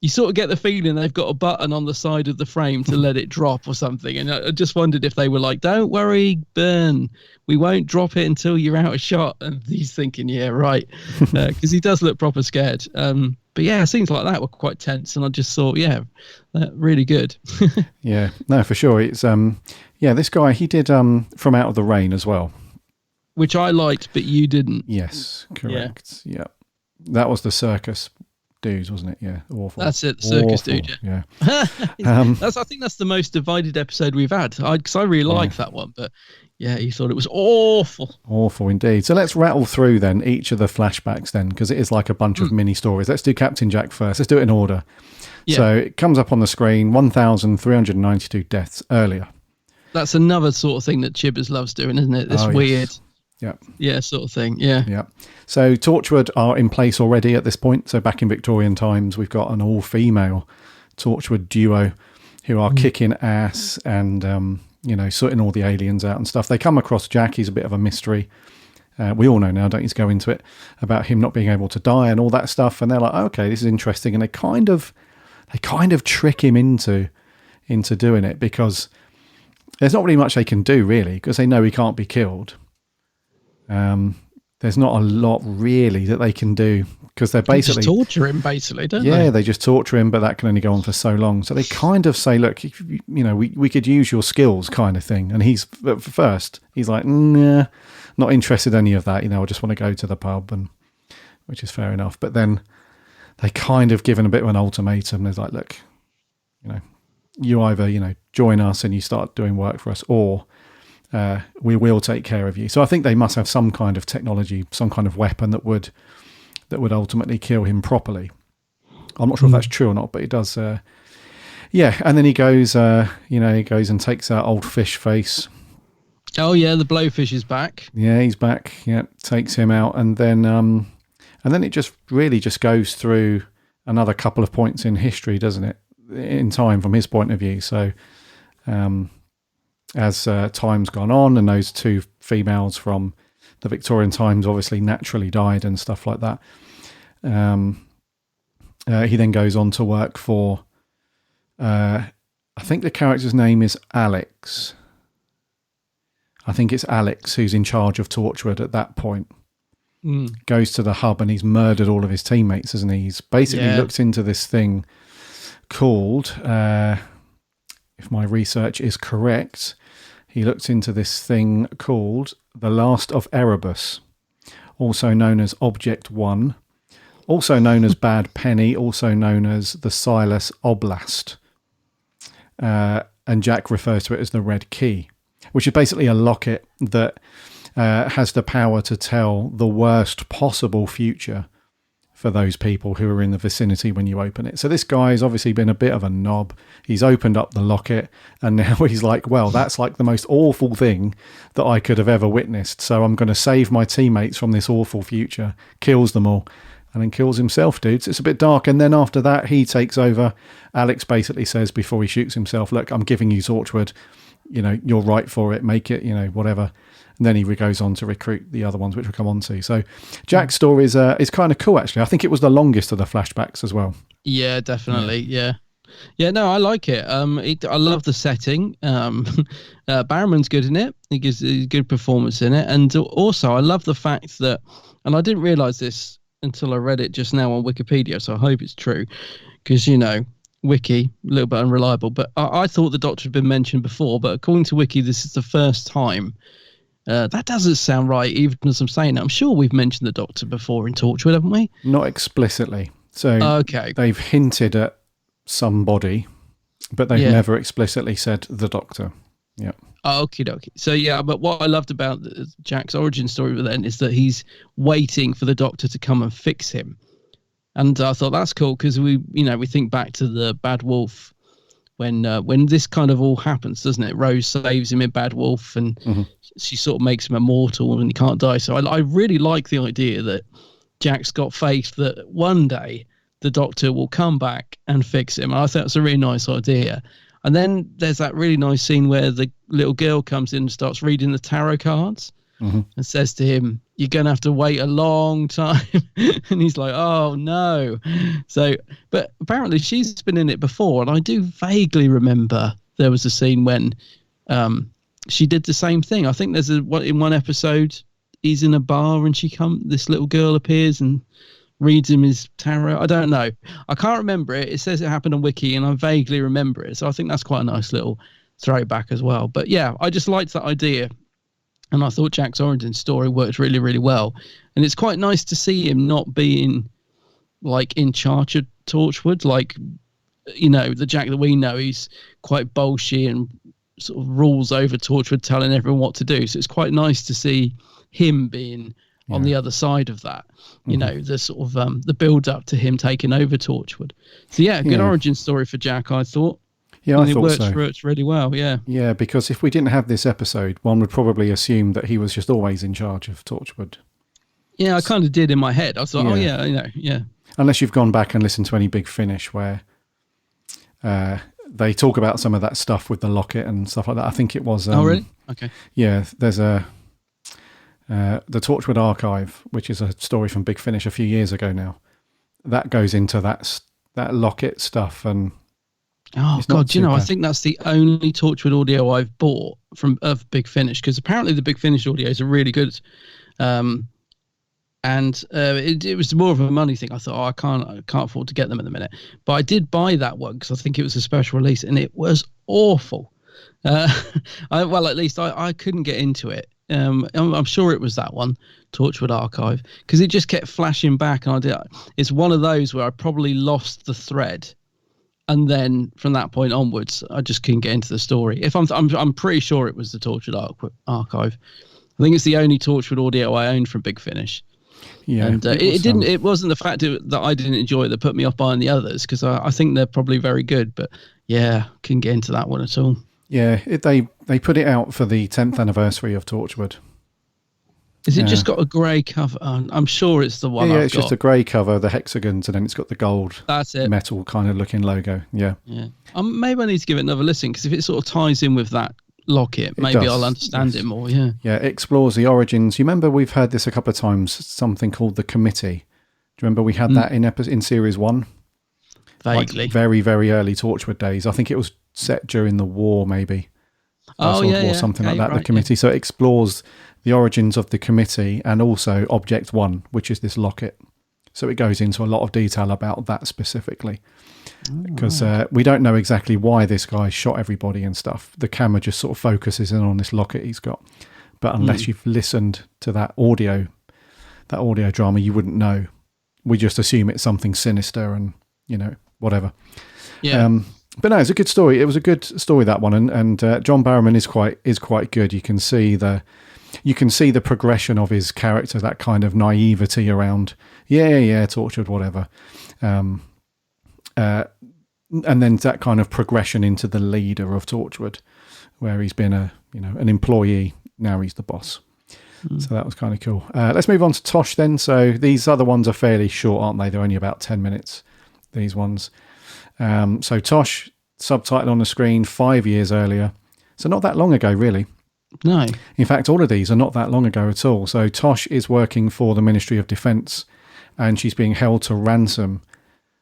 Speaker 2: you sort of get the feeling they've got a button on the side of the frame to let it drop or something. And I just wondered if they were like, don't worry, Byrne, we won't drop it until you're out of shot. And he's thinking, yeah, right. Because he does look proper scared. But yeah, scenes like that were quite tense. And I just thought, yeah, really good.
Speaker 1: Yeah, no, for sure. It's, this guy, he did From Out of the Rain as well.
Speaker 2: Which I liked, but you didn't.
Speaker 1: Yes, correct. Yeah. That was the circus dudes, wasn't it? Yeah, awful.
Speaker 2: That's it, the circus dude.
Speaker 1: Yeah.
Speaker 2: I think that's the most divided episode we've had. Because I really like that one, but yeah, he thought it was awful.
Speaker 1: Awful indeed. So let's rattle through then each of the flashbacks then, because it is like a bunch of mini stories. Let's do Captain Jack first. Let's do it in order. So it comes up on the screen, 1,392 deaths earlier.
Speaker 2: That's another sort of thing that Chibbers loves doing, isn't it? This weird, sort of thing. Yeah.
Speaker 1: So Torchwood are in place already at this point. So back in Victorian times, we've got an all-female Torchwood duo who are kicking ass and, sorting all the aliens out and stuff. They come across Jack. He's a bit of a mystery. We all know now, don't need to go into it, about him not being able to die and all that stuff. And they're like, okay, this is interesting. And they kind of trick him into doing it, because there's not really much they can do, really, because they know he can't be killed. There's not a lot really that they can do, because they're basically...
Speaker 2: They just torture him, basically, don't they?
Speaker 1: Yeah, they just torture him, but that can only go on for so long. So they kind of say, look, we could use your skills, kind of thing. And he's like, nah, not interested in any of that. I just want to go to the pub, which is fair enough. But then they kind of given a bit of an ultimatum. There's like, look, you either, join us and you start doing work for us, or we will take care of you. So I think they must have some kind of technology, some kind of weapon that would ultimately kill him properly. I'm not sure if that's true or not, but it does. And then he goes, he goes and takes out old Fish Face.
Speaker 2: Oh yeah, the Blowfish is back.
Speaker 1: Yeah, he's back. Yeah, takes him out, and then it just really just goes through another couple of points in history, doesn't it? In time, from his point of view. So, as time's gone on, and those two females from the Victorian times obviously naturally died and stuff like that. He then goes on to work for, I think the character's name is Alex. I think it's Alex who's in charge of Torchwood at that point. Goes to the hub and he's murdered all of his teammates, isn't he? He's basically looked into this thing called, if my research is correct, he looked into this thing called the Last of Erebus, also known as Object 1, also known as Bad Penny, also known as the Silas Oblast. And Jack refers to it as the Red Key, which is basically a locket that has the power to tell the worst possible future for those people who are in the vicinity when you open it. So this guy's obviously been a bit of a knob. He's opened up the locket, and now he's like, well, that's like the most awful thing that I could have ever witnessed. So I'm going to save my teammates from this awful future. Kills them all, and then kills himself, dudes. It's a bit dark. And then after that, he takes over. Alex basically says before he shoots himself, look, I'm giving you Torchwood. You're right for it. Make it, whatever. And then he goes on to recruit the other ones, which we'll come on to. So Jack's story is kind of cool, actually. I think it was the longest of the flashbacks as well.
Speaker 2: Yeah, definitely. Yeah. No, I like it. I love the setting. Barrowman's good in it. He gives a good performance in it. And also, I love the fact that, and I didn't realise this until I read it just now on Wikipedia, so I hope it's true, because, Wiki, a little bit unreliable, but I thought the Doctor had been mentioned before, but according to Wiki, this is the first time. That doesn't sound right, even as I'm saying it. I'm sure we've mentioned the Doctor before in Torchwood, haven't we?
Speaker 1: Not explicitly. So they've hinted at somebody, but they've never explicitly said the Doctor. Yeah.
Speaker 2: Okie dokie. So but what I loved about Jack's origin story then is that he's waiting for the Doctor to come and fix him. And I thought that's cool because we think back to the Bad Wolf when this kind of all happens, doesn't it? Rose saves him in Bad Wolf, and she sort of makes him immortal and he can't die. So I really like the idea that Jack's got faith that one day the Doctor will come back and fix him. And I think that's a really nice idea. And then there's that really nice scene where the little girl comes in and starts reading the tarot cards and says to him, you're going to have to wait a long time. And he's like, oh, no. So, but apparently she's been in it before. And I do vaguely remember there was a scene when she did the same thing. I think there's in one episode, he's in a bar and this little girl appears and reads him his tarot. I don't know. I can't remember it. It says it happened on Wiki and I vaguely remember it. So I think that's quite a nice little throwback as well. But yeah, I just liked that idea. And I thought Jack's origin story worked really, really well. And it's quite nice to see him not being like in charge of Torchwood. Like, the Jack that we know, he's quite bolshy and sort of rules over Torchwood, telling everyone what to do. So it's quite nice to see him being on the other side of that. You know, the sort of the build up to him taking over Torchwood. So yeah, good origin story for Jack, I thought.
Speaker 1: Yeah,
Speaker 2: and
Speaker 1: I thought so.
Speaker 2: It works really well, yeah.
Speaker 1: Yeah, because if we didn't have this episode, one would probably assume that he was just always in charge of Torchwood.
Speaker 2: Yeah, I kind of did in my head. I thought, oh yeah, you know, yeah.
Speaker 1: Unless you've gone back and listened to any Big Finish where they talk about some of that stuff with the locket and stuff like that. I think it was...
Speaker 2: oh, really? Okay.
Speaker 1: Yeah, there's the Torchwood Archive, which is a story from Big Finish a few years ago now. That goes into that locket stuff and...
Speaker 2: Oh God! Do you know? I think that's the only Torchwood audio I've bought of Big Finish, because apparently the Big Finish audios are really good, and it was more of a money thing. I thought, I can't afford to get them at the minute, but I did buy that one because I think it was a special release, and it was awful. Well, at least I couldn't get into it. I'm sure it was that one, Torchwood Archive, because it just kept flashing back, and it's one of those where I probably lost the thread. And then from that point onwards, I just couldn't get into the story. If I'm pretty sure it was the Torchwood Archive. I think it's the only Torchwood audio I owned from Big Finish.
Speaker 1: Yeah,
Speaker 2: and it wasn't the fact that I didn't enjoy it that put me off buying the others, because I think they're probably very good. But yeah, couldn't get into that one at all.
Speaker 1: Yeah, they put it out for the 10th anniversary of Torchwood.
Speaker 2: Is it just got a grey cover? I'm sure it's the one.
Speaker 1: Yeah,
Speaker 2: I've
Speaker 1: it's
Speaker 2: got.
Speaker 1: just a grey cover, the hexagons, and then it's got the gold.
Speaker 2: That's it.
Speaker 1: Metal kind of looking logo. Yeah.
Speaker 2: Yeah. Maybe I need to give it another listen, because if it sort of ties in with that locket, maybe I'll understand it more. Yeah.
Speaker 1: Yeah, it explores the origins. You remember we've heard this a couple of times. Something called the Committee. Do you remember we had that in series 1?
Speaker 2: Vaguely.
Speaker 1: Like very, very early Torchwood days. I think it was set during the war, maybe. Or something like that. Right, the Committee. So it explores the origins of the Committee and also Object 1, which is this locket. So it goes into a lot of detail about that specifically, because we don't know exactly why this guy shot everybody and stuff. The camera just sort of focuses in on this locket he's got, but unless you've listened to that audio drama, you wouldn't know. We just assume it's something sinister and whatever.
Speaker 2: Yeah.
Speaker 1: But no, it's a good story. It was a good story, that one, and John Barrowman is quite good. You can see the progression of his character, that kind of naivety around Torchwood, whatever, and then that kind of progression into the leader of Torchwood, where he's been an employee, now he's the boss. So that was kind of cool. Let's move on to Tosh then. So these other ones are fairly short, aren't they? They're only about 10 minutes, these ones. So Tosh, subtitle on the screen, 5 years earlier. So not that long ago, really.
Speaker 2: No.
Speaker 1: In fact, all of these are not that long ago at all. So Tosh is working for the Ministry of Defence, and she's being held to ransom.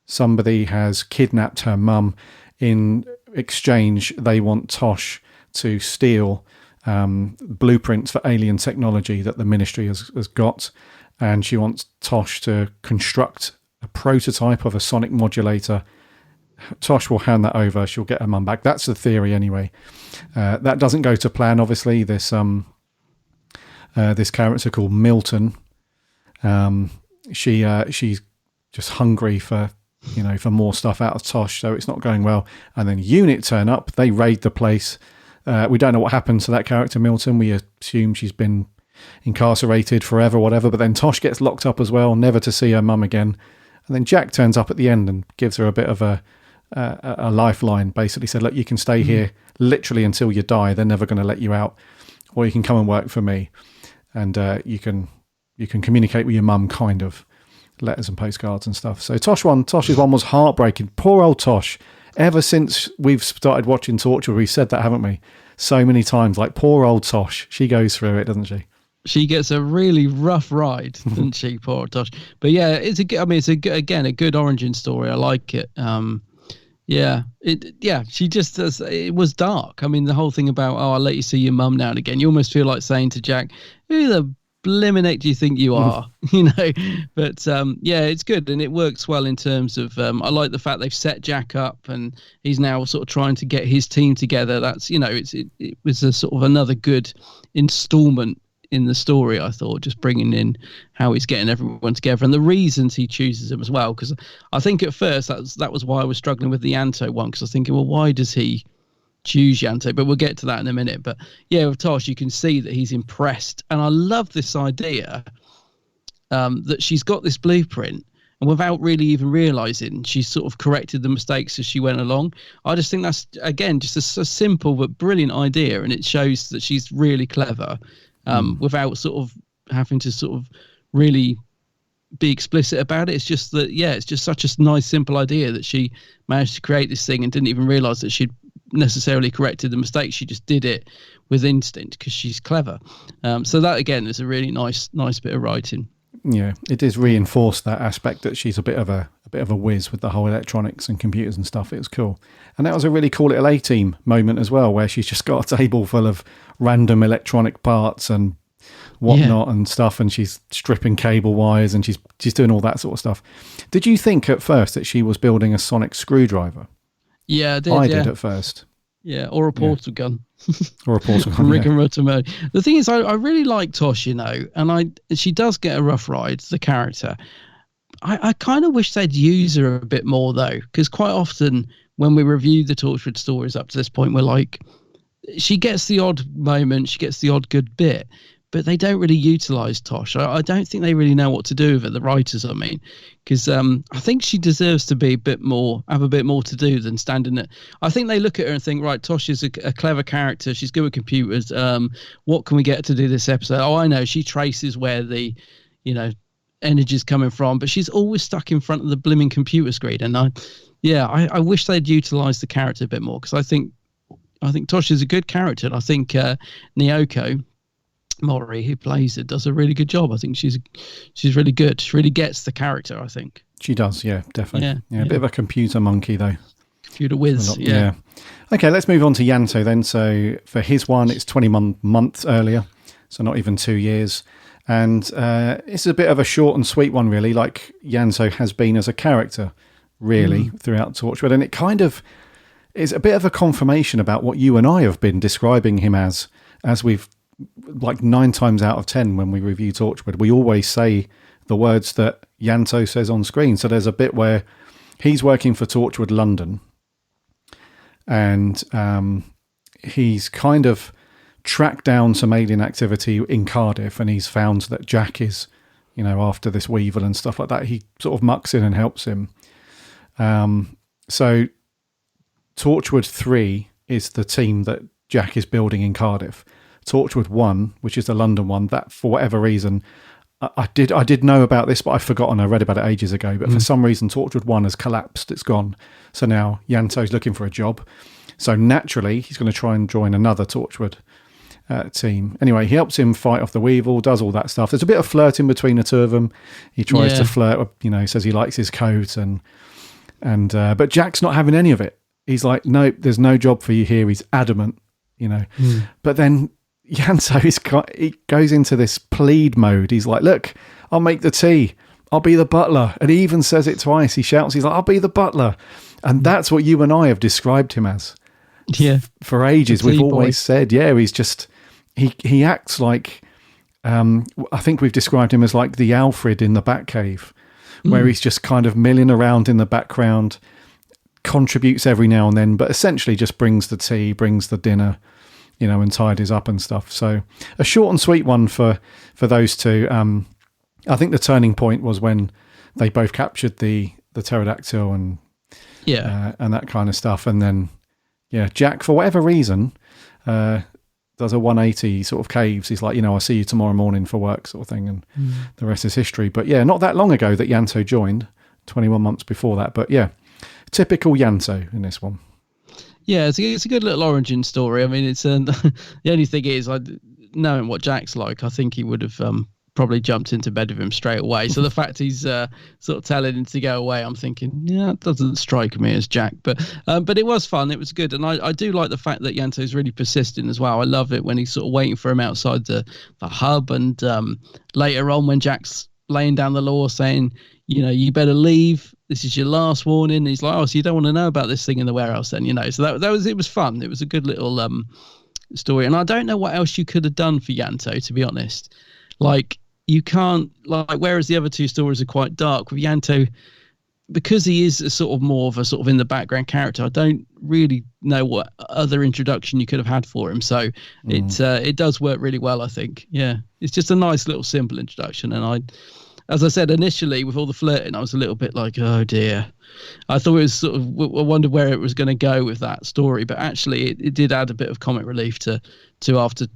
Speaker 1: Somebody has kidnapped her mum. In exchange, they want Tosh to steal blueprints for alien technology that the Ministry has got, and she wants Tosh to construct a prototype of a sonic modulator. Tosh will hand that over. She'll get her mum back. That's the theory anyway. That doesn't go to plan, obviously. This character called Milton, she's just hungry for more stuff out of Tosh, so it's not going well. And then Unit turn up. They raid the place. We don't know what happened to that character, Milton. We assume she's been incarcerated forever, whatever. But then Tosh gets locked up as well, never to see her mum again. And then Jack turns up at the end and gives her a bit of a lifeline. Basically said, look, you can stay here literally until you die. They're never going to let you out, or you can come and work for me, and you can communicate with your mum, kind of letters and postcards and stuff. So Tosh's one was heartbreaking. Poor old Tosh. Ever since we've started watching Torchwood, we've said that, haven't we? So many times, like poor old Tosh. She goes through it, doesn't she?
Speaker 2: She gets a really rough ride, doesn't she, poor Tosh? But yeah, it's a good origin story. I like it. She just does. It was dark. I mean, the whole thing about, I'll let you see your mum now and again. You almost feel like saying to Jack, who the blimmin' heck do you think you are? But it's good, and it works well in terms of, I like the fact they've set Jack up and he's now sort of trying to get his team together. That's, it was a sort of another good installment in the story, I thought, just bringing in how he's getting everyone together and the reasons he chooses them as well. Because I think at first that was why I was struggling with the Yanto one, because I was thinking, well, why does he choose Yanto? But we'll get to that in a minute. But yeah, with Tosh, you can see that he's impressed, and I love this idea that she's got this blueprint, and without really even realizing, she's sort of corrected the mistakes as she went along. I just think that's, again, just a simple but brilliant idea, and it shows that she's really clever, without sort of having to sort of really be explicit about it. It's just that, it's just such a nice, simple idea that she managed to create this thing and didn't even realize that she'd necessarily corrected the mistakes. She just did it with instinct because she's clever. So that, again, is a really nice bit of writing.
Speaker 1: Yeah, it does reinforce that aspect that she's a bit of a whiz with the whole electronics and computers and stuff. It was cool. And that was a really cool little A-Team moment as well, where she's just got a table full of random electronic parts and whatnot and stuff, and she's stripping cable wires, and she's doing all that sort of stuff. Did you think at first that she was building a sonic screwdriver?
Speaker 2: Yeah,
Speaker 1: I did at first.
Speaker 2: Yeah, or a portal gun.
Speaker 1: Or a portal gun,
Speaker 2: Rick and Rotomo. The thing is, I really like Tosh, and she does get a rough ride, the character. I kind of wish they'd use her a bit more, though, because quite often when we review the Torchwood stories up to this point, we're like, she gets the odd moment, she gets the odd good bit, but they don't really utilise Tosh. I don't think they really know what to do with it, the writers, I mean, because I think she deserves to be have a bit more to do than standing there. I think they look at her and think, right, Tosh is a clever character, she's good with computers, what can we get her to do this episode? Oh, I know, she traces where the, energy's coming from, but she's always stuck in front of the blimming computer screen, and I wish they'd utilised the character a bit more, because I think Tosh is a good character, and I think Nyoko Mori, who plays it, does a really good job. I think she's really good. She really gets the character, I think.
Speaker 1: She does, yeah, definitely. Yeah, a bit of a computer monkey, though.
Speaker 2: Computer whiz, yeah.
Speaker 1: Okay, let's move on to Yanto then. So for his one, it's 20 months earlier, so not even 2 years. And it's a bit of a short and sweet one, really, like Yanto has been as a character, really, throughout Torchwood. And it kind of is a bit of a confirmation about what you and I have been describing him as we've, like 9 times out of 10 when we review Torchwood, we always say the words that Yanto says on screen. So there's a bit where he's working for Torchwood London, and he's kind of tracked down some alien activity in Cardiff, and he's found that Jack is, after this Weevil and stuff like that. He sort of mucks in and helps him. So Torchwood 3 is the team that Jack is building in Cardiff. Torchwood 1, which is the London one, that for whatever reason, I did know about this, but I've forgotten. I read about it ages ago. But for some reason, Torchwood 1 has collapsed. It's gone. So now Yanto's looking for a job. So naturally, he's going to try and join another Torchwood team. Anyway, he helps him fight off the Weevil, does all that stuff. There's a bit of flirting between the two of them. He tries to flirt, says he likes his coat, but Jack's not having any of it. He's like, no, there's no job for you here. He's adamant, But then Yanto he goes into this plead mode. He's like, look, I'll make the tea. I'll be the butler. And he even says it twice. He shouts, he's like, I'll be the butler. And that's what you and I have described him as.
Speaker 2: Yeah.
Speaker 1: For ages. We've always said, he's just, he acts like, I think we've described him as like the Alfred in the Batcave, where he's just kind of milling around in the background, contributes every now and then, but essentially just brings the tea, brings the dinner, and tidies up and stuff. So a short and sweet one for those two. I think the turning point was when they both captured the pterodactyl and that kind of stuff. And then, Jack, for whatever reason, does a 180, sort of caves. He's like, I'll see you tomorrow morning for work, sort of thing. And the rest is history. But not that long ago that Yanto joined, 21 months before that. But typical Yanto in this one.
Speaker 2: Yeah, it's a good little origin story. I mean, it's the only thing is, knowing what Jack's like, I think he would have probably jumped into bed with him straight away. So the fact he's sort of telling him to go away, I'm thinking, it doesn't strike me as Jack. But it was fun. It was good. And I do like the fact that Yanto's really persistent as well. I love it when he's sort of waiting for him outside the hub. And later on when Jack's laying down the law saying, you better leave. This is your last warning. And he's like, oh, so you don't want to know about this thing in the warehouse then, So it was fun. It was a good little story. And I don't know what else you could have done for Yanto, to be honest. Like, you can't, whereas the other two stories are quite dark, with Yanto, because he is a sort of more of a sort of in the background character, I don't really know what other introduction you could have had for him. So it does work really well, I think. Yeah. It's just a nice little simple introduction. And as I said initially, with all the flirting, I was a little bit like, oh dear. I thought it was sort of, I wondered where it was going to go with that story, but actually it did add a bit of comic relief to after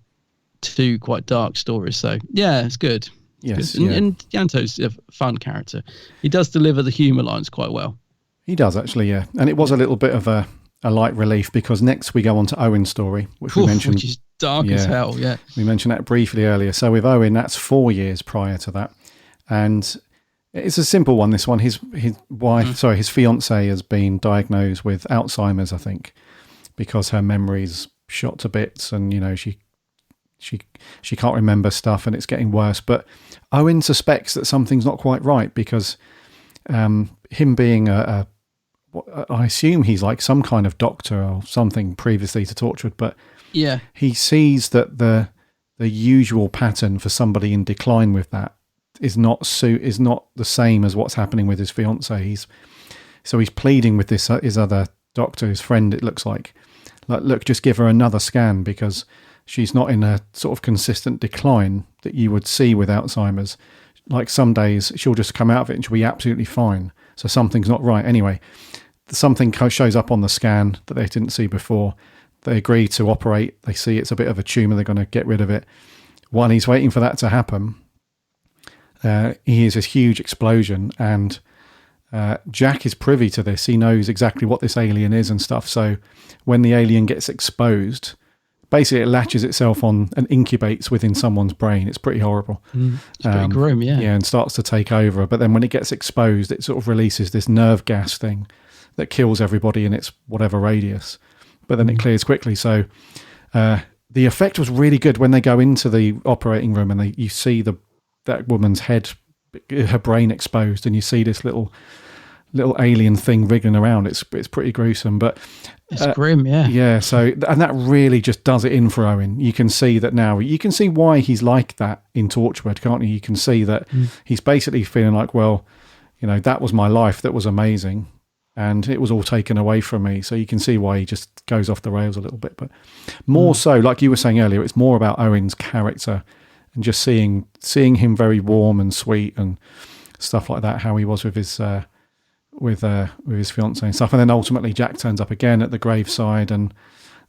Speaker 2: two quite dark stories. So yeah, it's good.
Speaker 1: Yes,
Speaker 2: good. And Yanto's a fun character. He does deliver the humour lines quite well.
Speaker 1: He does actually, yeah. And it was a little bit of a light relief, because next we go on to Owen's story, which we mentioned,
Speaker 2: which is dark as hell. Yeah,
Speaker 1: we mentioned that briefly earlier. So with Owen, that's 4 years prior to that, and it's a simple one. This one, his wife, his fiance has been diagnosed with Alzheimer's, I think, because her memory's shot to bits, and she can't remember stuff, and it's getting worse. But Owen suspects that something's not quite right, because him being I assume he's like some kind of doctor or something previously to Torchwood, but
Speaker 2: yeah, he
Speaker 1: sees that the usual pattern for somebody in decline with that is not the same as what's happening with his fiance. He's pleading with his other doctor, his friend, it looks like, look, just give her another scan, because she's not in a sort of consistent decline that you would see with Alzheimer's. Like some days she'll just come out of it and she'll be absolutely fine. So something's not right. Anyway, something shows up on the scan that they didn't see before. They agree to operate. They see it's a bit of a tumour. They're going to get rid of it. While he's waiting for that to happen, he hears this huge explosion, and Jack is privy to this. He knows exactly what this alien is and stuff. So when the alien gets exposed, basically it latches itself on and incubates within someone's brain. It's pretty horrible.
Speaker 2: It's pretty grim, yeah.
Speaker 1: Yeah, and starts to take over. But then when it gets exposed, it sort of releases this nerve gas thing that kills everybody in its whatever radius. But then it clears quickly. So the effect was really good when they go into the operating room and you see that woman's head, her brain exposed, and you see this little alien thing wriggling around. It's pretty gruesome, but
Speaker 2: it's grim, yeah.
Speaker 1: Yeah, so, and that really just does it in for Owen. You can see that now. You can see why he's like that in Torchwood, can't you? You can see that he's basically feeling like, well, that was my life, that was amazing, and it was all taken away from me. So you can see why he just goes off the rails a little bit. But more so, like you were saying earlier, it's more about Owen's character and just seeing him very warm and sweet and stuff like that, how he was with his with his fiancée and stuff. And then ultimately Jack turns up again at the graveside, and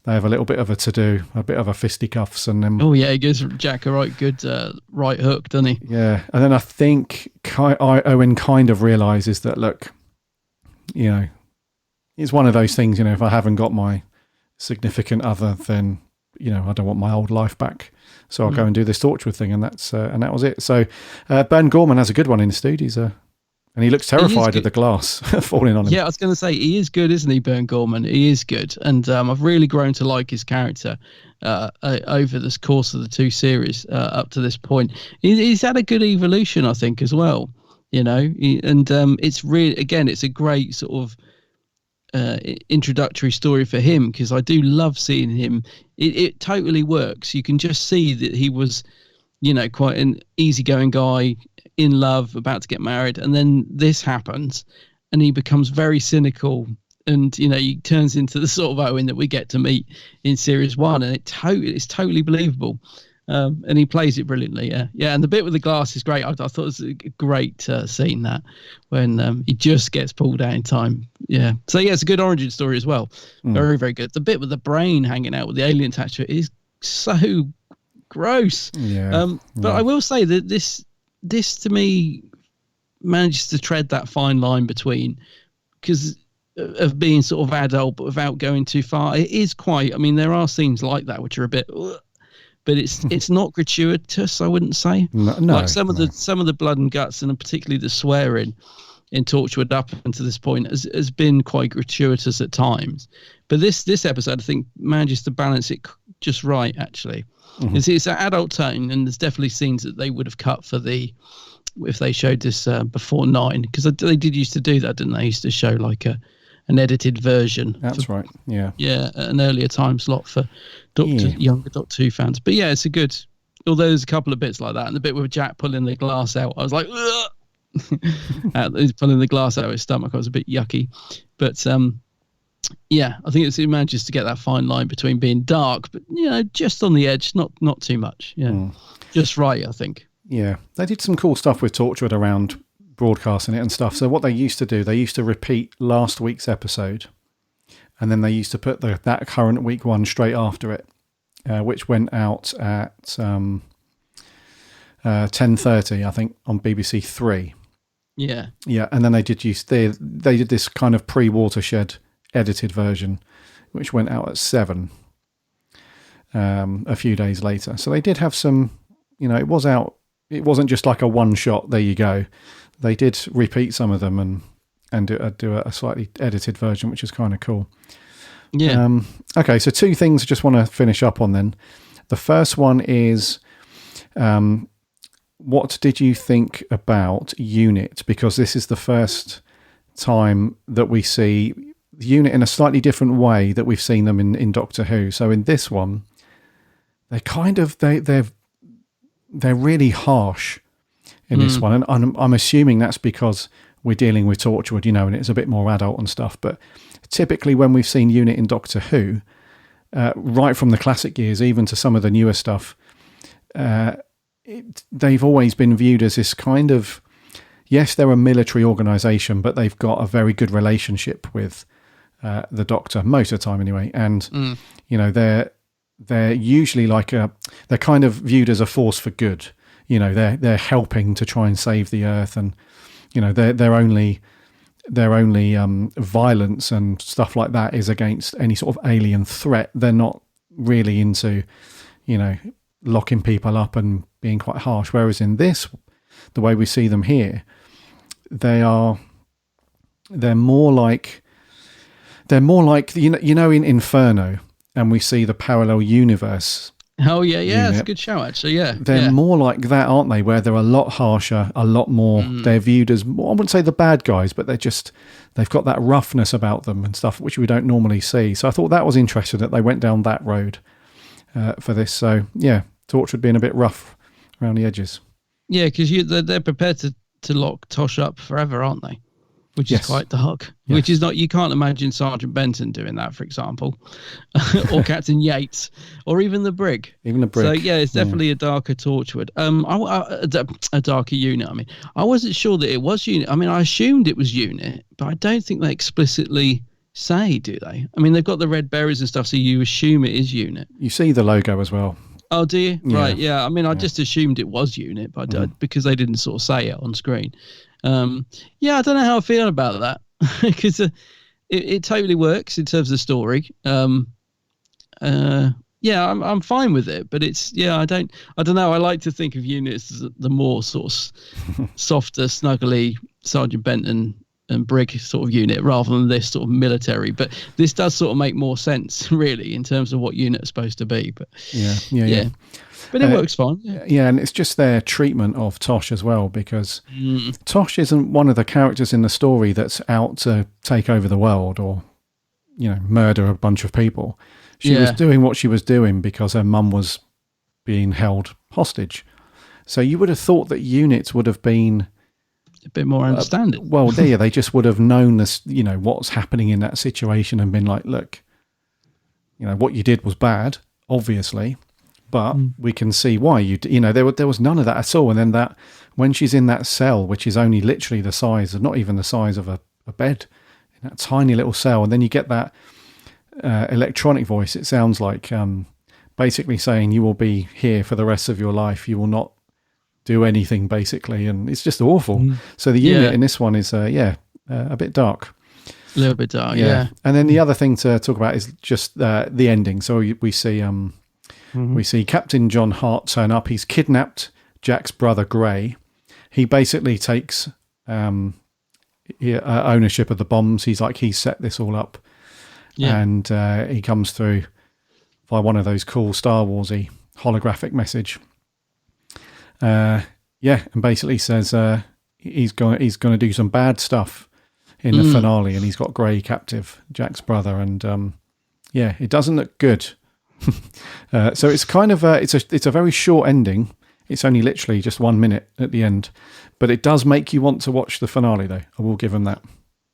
Speaker 1: they have a little bit of a to-do, a bit of a fisticuffs, and then
Speaker 2: he gives Jack a right good right hook, doesn't he?
Speaker 1: Yeah. And then I think Owen kind of realises that, look, it's one of those things, if I haven't got my significant other, then I don't want my old life back, so I'll go and do this Torchwood thing, and that was it. So Ben Gorman has a good one in the studio. And he looks terrified of the glass falling on him.
Speaker 2: Yeah, I was going to say, he is good, isn't he, Bern Gorman? He is good. And I've really grown to like his character over this course of the two series up to this point. He's had a good evolution, I think, as well. It's really, again, it's a great sort of introductory story for him, because I do love seeing him. It totally works. You can just see that he was, quite an easygoing guy, in love, about to get married, and then this happens and he becomes very cynical, and he turns into the sort of Owen that we get to meet in series 1, and it's totally believable, and he plays it brilliantly. Yeah. And the bit with the glass is great. I thought it was a great scene, that when he just gets pulled out in time. Yeah, so yeah, it's a good origin story as well. Very, very good. The bit with the brain hanging out with the alien attached to it is so gross. But I will say that this to me manages to tread that fine line between, because of being sort of adult but without going too far. It is quite, there are scenes like that which are a bit, but it's not gratuitous, I wouldn't say.
Speaker 1: No,
Speaker 2: like some of the blood and guts, and particularly the swearing in Torchwood up until this point has been quite gratuitous at times. But this episode, I think, manages to balance it just right, actually. It's an adult tone, and there's definitely scenes that they would have cut if they showed this before 9, because they did used to do that, didn't they? Used to show like an edited version.
Speaker 1: That's right. Yeah.
Speaker 2: Yeah, an earlier time slot for younger Doctor Who fans. But yeah, it's a good. Although there's a couple of bits like that, and the bit with Jack pulling the glass out, I was like, he's pulling the glass out of his stomach. I was a bit yucky, but yeah, I think it manages to get that fine line between being dark, but just on the edge, not too much. Yeah, just right, I think.
Speaker 1: Yeah, they did some cool stuff with Torchwood around broadcasting it and stuff. So what they used to do, they used to repeat last week's episode, and then they used to put that current week one straight after it, which went out at 10:30, I think, on BBC Three.
Speaker 2: Yeah,
Speaker 1: yeah, and then they did this kind of pre-Watershed edited version, which went out at 7 a few days later. So they did have some, it was out. It wasn't just like a one shot. There you go. They did repeat some of them and do a slightly edited version, which is kind of cool.
Speaker 2: Yeah.
Speaker 1: Okay, so 2 things I just want to finish up on then. The first one is, what did you think about Unit? Because this is the first time that we see Unit in a slightly different way that we've seen them in Doctor Who. So in this one, they're really harsh in this one, and I'm assuming that's because we're dealing with Torchwood, and it's a bit more adult and stuff. But typically, when we've seen Unit in Doctor Who, right from the classic years, even to some of the newer stuff, they've always been viewed as this kind of, yes, they're a military organisation, but they've got a very good relationship with the Doctor most of the time, anyway. And they're usually they're kind of viewed as a force for good. They're helping to try and save the Earth, and their only violence and stuff like that is against any sort of alien threat. They're not really into locking people up and being quite harsh. Whereas in this, the way we see them here, they're more like in Inferno, and we see the parallel universe.
Speaker 2: Oh yeah, that's a good show actually. Yeah,
Speaker 1: they're more like that, aren't they? Where they're a lot harsher, a lot more. They're viewed as more, I wouldn't say the bad guys, but they've got that roughness about them and stuff which we don't normally see. So I thought that was interesting that they went down that road for this. So yeah, Torchwood being a bit rough around the edges.
Speaker 2: Yeah, because they're prepared to lock Tosh up forever, aren't they? Which is quite dark. Yes. Which is not, you can't imagine Sergeant Benton doing that, for example, or Captain Yates, or even the Brig. So yeah, it's definitely a darker Torchwood. A darker Unit. I mean, I wasn't sure that it was Unit. I mean, I assumed it was Unit, but I don't think they explicitly say, do they? I mean, they've got the red berries and stuff, so you assume it is Unit.
Speaker 1: You see the logo as well.
Speaker 2: Oh, do you? Yeah. Right, yeah. I mean, I just assumed it was Unit, but because they didn't sort of say it on screen. Yeah, I don't know how I feel about that, because it totally works in terms of the story. Yeah, I'm fine with it, but it's, I don't know. I like to think of Unit as the more sort of softer, snuggly Sergeant Benton and Brig sort of unit, rather than this sort of military. But this does sort of make more sense, really, in terms of what Unit is supposed to be. But yeah. But it works fine.
Speaker 1: Yeah, and it's just their treatment of Tosh as well, because Tosh isn't one of the characters in the story that's out to take over the world or, murder a bunch of people. She was doing what she was doing because her mum was being held hostage. So you would have thought that Unit would have been
Speaker 2: a bit more understanding.
Speaker 1: Well, they just would have known this, what's happening in that situation and been like, look, what you did was bad, obviously. But we can see why there was none of that at all. And then that when she's in that cell, which is only literally the size of, not even the size of a bed, in that tiny little cell, and then you get that electronic voice. It sounds like basically saying you will be here for the rest of your life. You will not do anything, basically, and it's just awful. So the unit in this one is a bit dark.
Speaker 2: A little bit dark, yeah.
Speaker 1: And then the other thing to talk about is just the ending. So we see. We see Captain John Hart turn up. He's kidnapped Jack's brother, Gray. He basically takes ownership of the bombs. He's set this all up. Yeah. And he comes through by one of those cool Star Wars-y holographic message. And basically says he's going to do some bad stuff in the finale, and he's got Gray captive, Jack's brother. And it doesn't look good. So it's kind of it's a very short ending. It's only literally just 1 minute at the end, but it does make you want to watch the finale, though. I will give him that.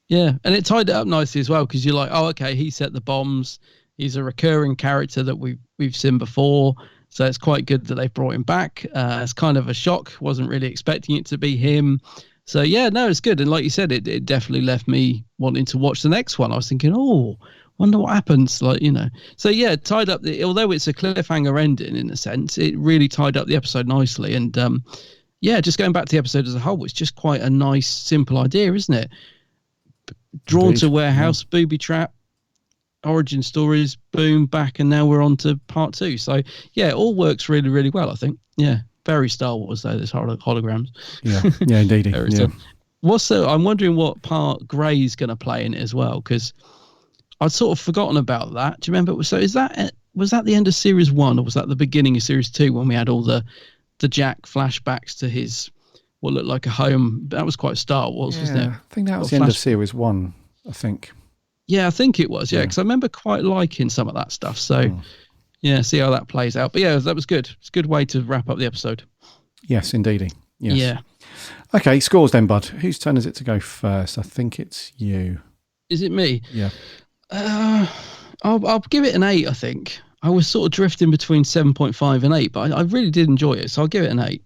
Speaker 2: Yeah, and it tied it up nicely as well, because you're like, oh, okay, he set the bombs. He's a recurring character that we've seen before. So it's quite good that they brought him back. It's kind of a shock. Wasn't really expecting it to be him. So yeah, no, it's good. And like you said, it definitely left me wanting to watch the next one. I was thinking, wonder what happens. Like, so yeah, tied up although it's a cliffhanger ending in a sense, it really tied up the episode nicely. And yeah, just going back to the episode as a whole, it's just quite a nice, simple idea, isn't it? Drawn to warehouse, booby trap, origin stories, boom, back, and now we're on to part 2. So yeah, it all works really, really well, I think. Yeah, very Star Wars though, this holograms.
Speaker 1: Yeah, indeed. Yeah.
Speaker 2: I'm wondering what part Gray's going to play in it as well, because I'd sort of forgotten about that. Do you remember? So was that the end of series 1, or was that the beginning of series 2 when we had all the Jack flashbacks to his what looked like a home? That was quite Star Wars, wasn't it?
Speaker 1: I think that was the end of series 1, I think.
Speaker 2: Yeah, I think it was, because I remember quite liking some of that stuff. So, yeah, see how that plays out. But yeah, that was good. It's a good way to wrap up the episode.
Speaker 1: Yes, indeedy. Yes.
Speaker 2: Yeah.
Speaker 1: Okay, scores then, bud. Whose turn is it to go first? I think it's you.
Speaker 2: Is it me?
Speaker 1: Yeah.
Speaker 2: I'll give it an 8, I think. I was sort of drifting between 7.5 and 8, but I really did enjoy it, so I'll give it an 8.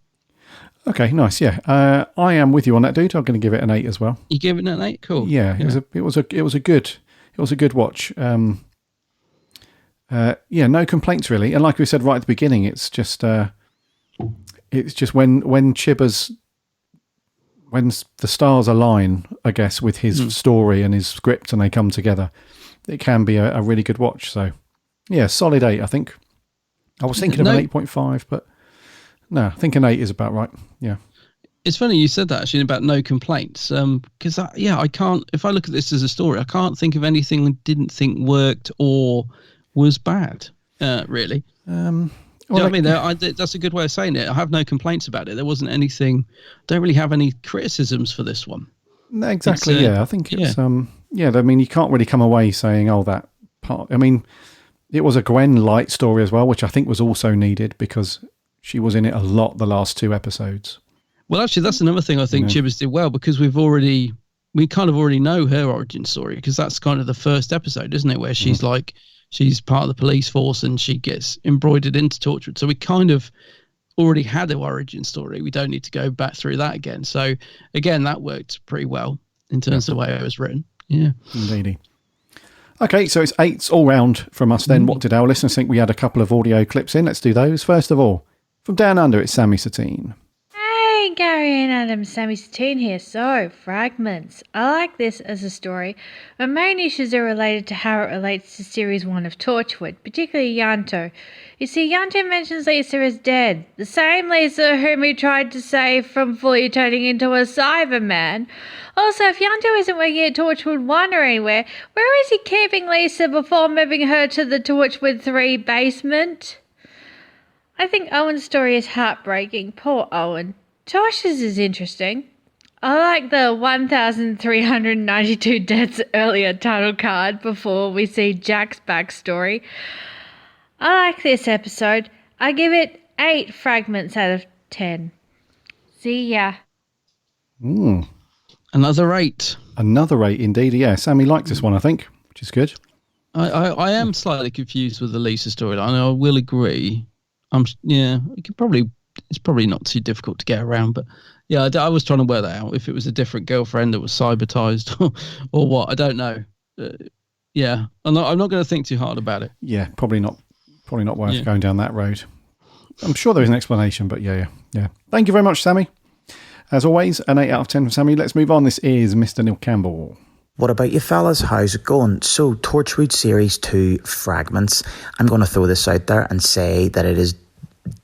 Speaker 1: Okay, nice. Yeah, I am with you on that, dude. I'm going to give it an 8 as well.
Speaker 2: You give it an 8? Cool.
Speaker 1: Yeah, it was a good watch. Yeah, no complaints really. And like we said right at the beginning, it's just when Chibbers, when the stars align, I guess, with his story and his script, and they come together, it can be a really good watch. So yeah, solid 8, I think. I was thinking of an 8.5, but no, I think an 8 is about right. Yeah.
Speaker 2: It's funny you said that actually about no complaints, because I can't. If I look at this as a story, I can't think of anything I didn't think worked or was bad. Really. Well, I mean, that's a good way of saying it. I have no complaints about it. There wasn't anything. Don't really have any criticisms for this one.
Speaker 1: No, exactly. I think it's I mean, you can't really come away saying, "Oh, that part." I mean, it was a Gwen light story as well, which I think was also needed because she was in it a lot the last 2 episodes.
Speaker 2: Well, actually, that's another thing I think Chibbers did well, because we kind of already know her origin story, because that's kind of the first episode, isn't it? Where she's like, she's part of the police force and she gets embroidered into Torchwood. So we kind of already had her origin story. We don't need to go back through that again. So again, that worked pretty well in terms of the way it was written. Yeah.
Speaker 1: Indeedy. Okay, so it's 8s all round from us then. What did our listeners think? We had a couple of audio clips in. Let's do those. First of all, from Down Under, it's Sammy Satine.
Speaker 16: Hey, Gary and Adam, Sammy Satine here. So, Fragments. I like this as a story. My main issues are related to how it relates to Series 1 of Torchwood, particularly Yanto. You see, Yanto mentions Lisa is dead. The same Lisa whom he tried to save from fully turning into a Cyberman. Also, if Yanto isn't working at Torchwood 1 or anywhere, where is he keeping Lisa before moving her to the Torchwood 3 basement? I think Owen's story is heartbreaking. Poor Owen. Tosh's is interesting. I like the 1,392 deaths earlier title card before we see Jack's backstory. I like this episode. I give it 8 fragments out of 10. See ya.
Speaker 2: Another 8.
Speaker 1: Another 8 indeed. Yeah, Sammy likes this one, I think, which is good.
Speaker 2: I am slightly confused with the Lisa storyline. I will agree. It's probably not too difficult to get around, but yeah, I was trying to work that out. If it was a different girlfriend that was cybertized or what, I don't know. Yeah, I'm not going to think too hard about it.
Speaker 1: Yeah, probably not worth going down that road. I'm sure there is an explanation, but yeah. Thank you very much, Sammy. As always, an 8 out of 10 from Sammy. Let's move on. This is Mr. Neil Campbell.
Speaker 17: What about you fellas? How's it going? So, Torchwood Series 2 Fragments. I'm going to throw this out there and say that it is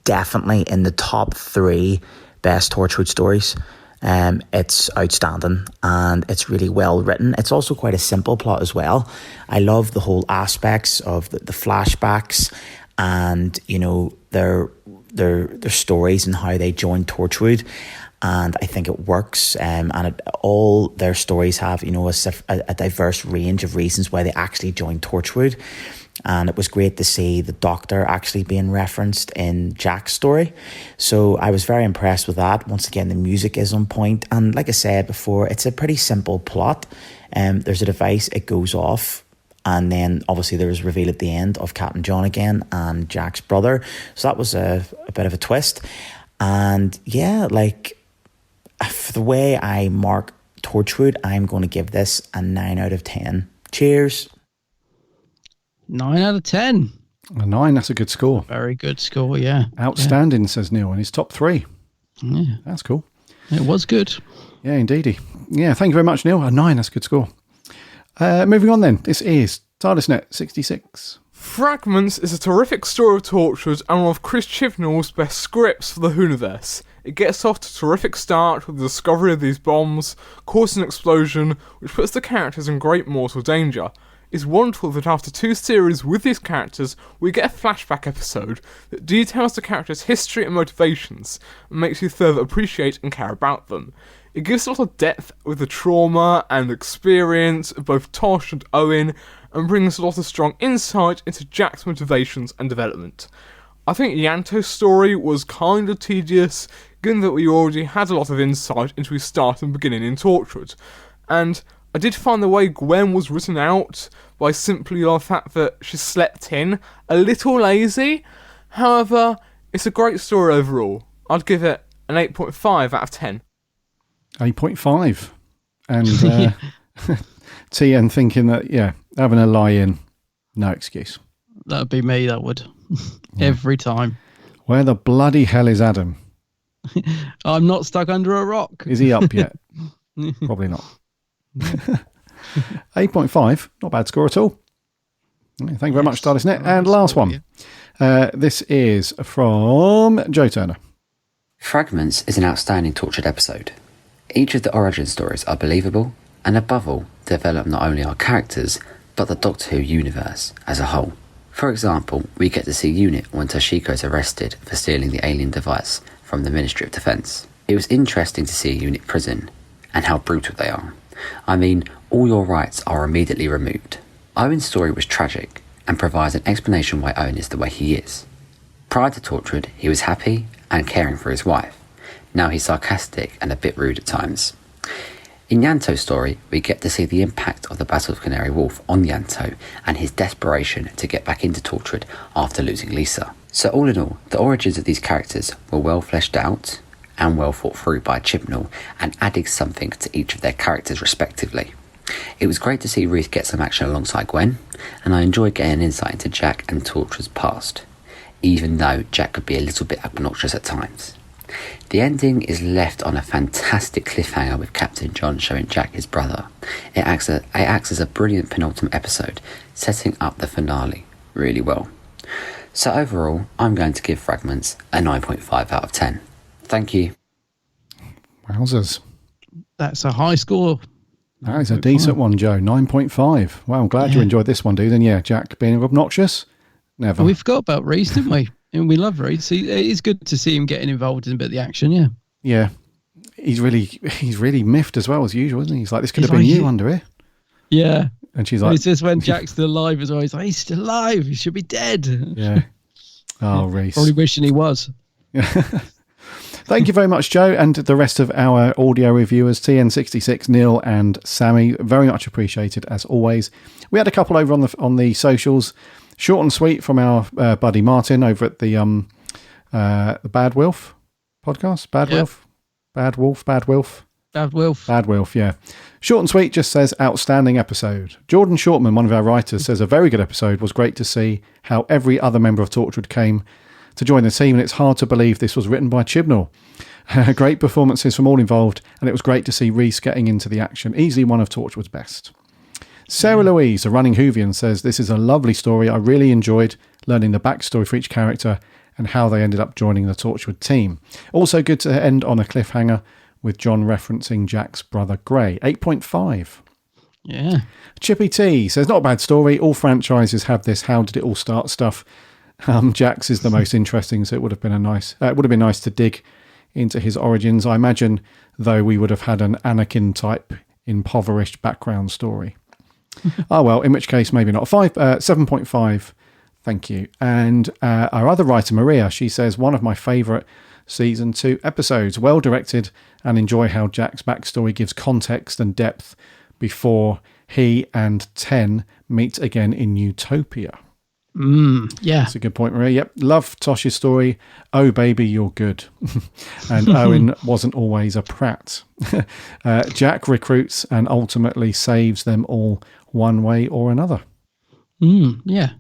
Speaker 17: definitely in the top 3 best Torchwood stories. It's outstanding and it's really well written. It's also quite a simple plot as well. I love the whole aspects of the flashbacks and, you know, their stories and how they join Torchwood. And I think it works, and all their stories have, you know, a diverse range of reasons why they actually joined Torchwood. And it was great to see the Doctor actually being referenced in Jack's story. So I was very impressed with that. Once again, the music is on point. And like I said before, it's a pretty simple plot. There's a device, it goes off, And then obviously there was a reveal at the end of Captain John again and Jack's brother. So that was a bit of a twist. And yeah, like, for the way I mark Torchwood, I'm going to give this a 9 out of 10. Cheers.
Speaker 2: 9 out of 10.
Speaker 1: A 9, that's a good score.
Speaker 2: Very good score, yeah.
Speaker 1: Outstanding, says Neil, in his top 3.
Speaker 2: Yeah.
Speaker 1: That's cool.
Speaker 2: It was good.
Speaker 1: Yeah, indeedy. Yeah, thank you very much, Neil. A 9, that's a good score. Moving on then. This is TARDISNet 66.
Speaker 18: Fragments is a terrific story of Torchwood and one of Chris Chibnall's best scripts for the Whoniverse. It gets off to a terrific start with the discovery of these bombs, causing an explosion, which puts the characters in great mortal danger. It's wonderful that after 2 series with these characters, we get a flashback episode that details the characters' history and motivations, and makes you further appreciate and care about them. It gives a lot of depth with the trauma and experience of both Tosh and Owen, and brings a lot of strong insight into Jack's motivations and development. I think Yanto's story was kind of tedious, given that we already had a lot of insight into his start and beginning in Torchwood, and I did find the way Gwen was written out by simply the fact that she slept in a little lazy. However, it's a great story overall. I'd give it an 8.5 out of 10.
Speaker 1: 8.5. And TN thinking that, yeah, having a lie-in, no excuse.
Speaker 2: That would be me, that would. Every time.
Speaker 1: Where the bloody hell is Adam?
Speaker 2: I'm not stuck under a rock.
Speaker 1: Is he up yet? Probably not. 8.5, not a bad score at all. Thank you very much, TARDISNet. And last one. This is from Joe Turner.
Speaker 19: Fragments is an outstanding Torchwood episode. Each of the origin stories are believable, and above all, develop not only our characters, but the Doctor Who universe as a whole. For example, we get to see Unit when Toshiko is arrested for stealing the alien device from the Ministry of Defence. It was interesting to see Unit prison, and how brutal they are. I mean, all your rights are immediately removed. Owen's story was tragic, and provides an explanation why Owen is the way he is. Prior to Torchwood, he was happy and caring for his wife. Now he's sarcastic and a bit rude at times. In Yanto's story, we get to see the impact of the Battle of Canary Wharf on Yanto and his desperation to get back into Torchwood after losing Lisa. So all in all, the origins of these characters were well fleshed out and well thought through by Chibnall, and adding something to each of their characters respectively. It was great to see Ruth get some action alongside Gwen, and I enjoyed getting an insight into Jack and Torchwood's past, even though Jack could be a little bit obnoxious at times. The ending is left on a fantastic cliffhanger with Captain John showing Jack his brother. It acts as a brilliant penultimate episode, setting up the finale really well. So overall, I'm going to give Fragments a 9.5 out of 10. Thank you.
Speaker 1: Wowzers.
Speaker 2: That's a high score.
Speaker 1: That is a decent one, Joe. 9.5. Wow, I'm glad you enjoyed this one, dude. And yeah, Jack being obnoxious? Never.
Speaker 2: We forgot about Reese, didn't we? And we love Reese. It's good to see him getting involved in a bit of the action, yeah.
Speaker 1: Yeah. He's really miffed as well as usual, isn't he? He's like, this could have been you under here.
Speaker 2: Yeah.
Speaker 1: And she's like...
Speaker 2: It's just when Jack's still alive as well. He's like, he's still alive. He should be dead.
Speaker 1: Yeah. Oh, Reese.
Speaker 2: Probably wishing he was.
Speaker 1: Thank you very much, Joe, and the rest of our audio reviewers, TN66, Neil, and Sammy. Very much appreciated, as always. We had a couple over on the socials. Short and sweet from our buddy Martin over at the Bad Wolf podcast. Bad Wolf, yeah. Short and sweet just says, outstanding episode. Jordan Shortman, one of our writers, says a very good episode. Was great to see how every other member of Torchwood came to join the team, and it's hard to believe this was written by Chibnall. Great performances from all involved, and it was great to see Reese getting into the action. Easily one of Torchwood's best. Sarah Louise, a running Whovian, says, this is a lovely story. I really enjoyed learning the backstory for each character and how they ended up joining the Torchwood team. Also good to end on a cliffhanger with John referencing Jack's brother Gray. 8.5.
Speaker 2: Yeah.
Speaker 1: Chippy T says, not a bad story. All franchises have this how did it all start stuff. Jack's is the most interesting, so it would have been nice to dig into his origins. I imagine, though, we would have had an Anakin type impoverished background story. Oh well, in which case maybe not. 7.5. Thank you. And our other writer, Maria, she says, one of my favourite season 2 episodes. Well directed, and enjoy how Jack's backstory gives context and depth before he and 10 meet again in Utopia.
Speaker 2: Yeah.
Speaker 1: That's a good point, Maria. Yep. Love Tosh's story. Oh, baby, you're good. And Owen wasn't always a prat. Jack recruits and ultimately saves them all one way or another.
Speaker 2: Yeah.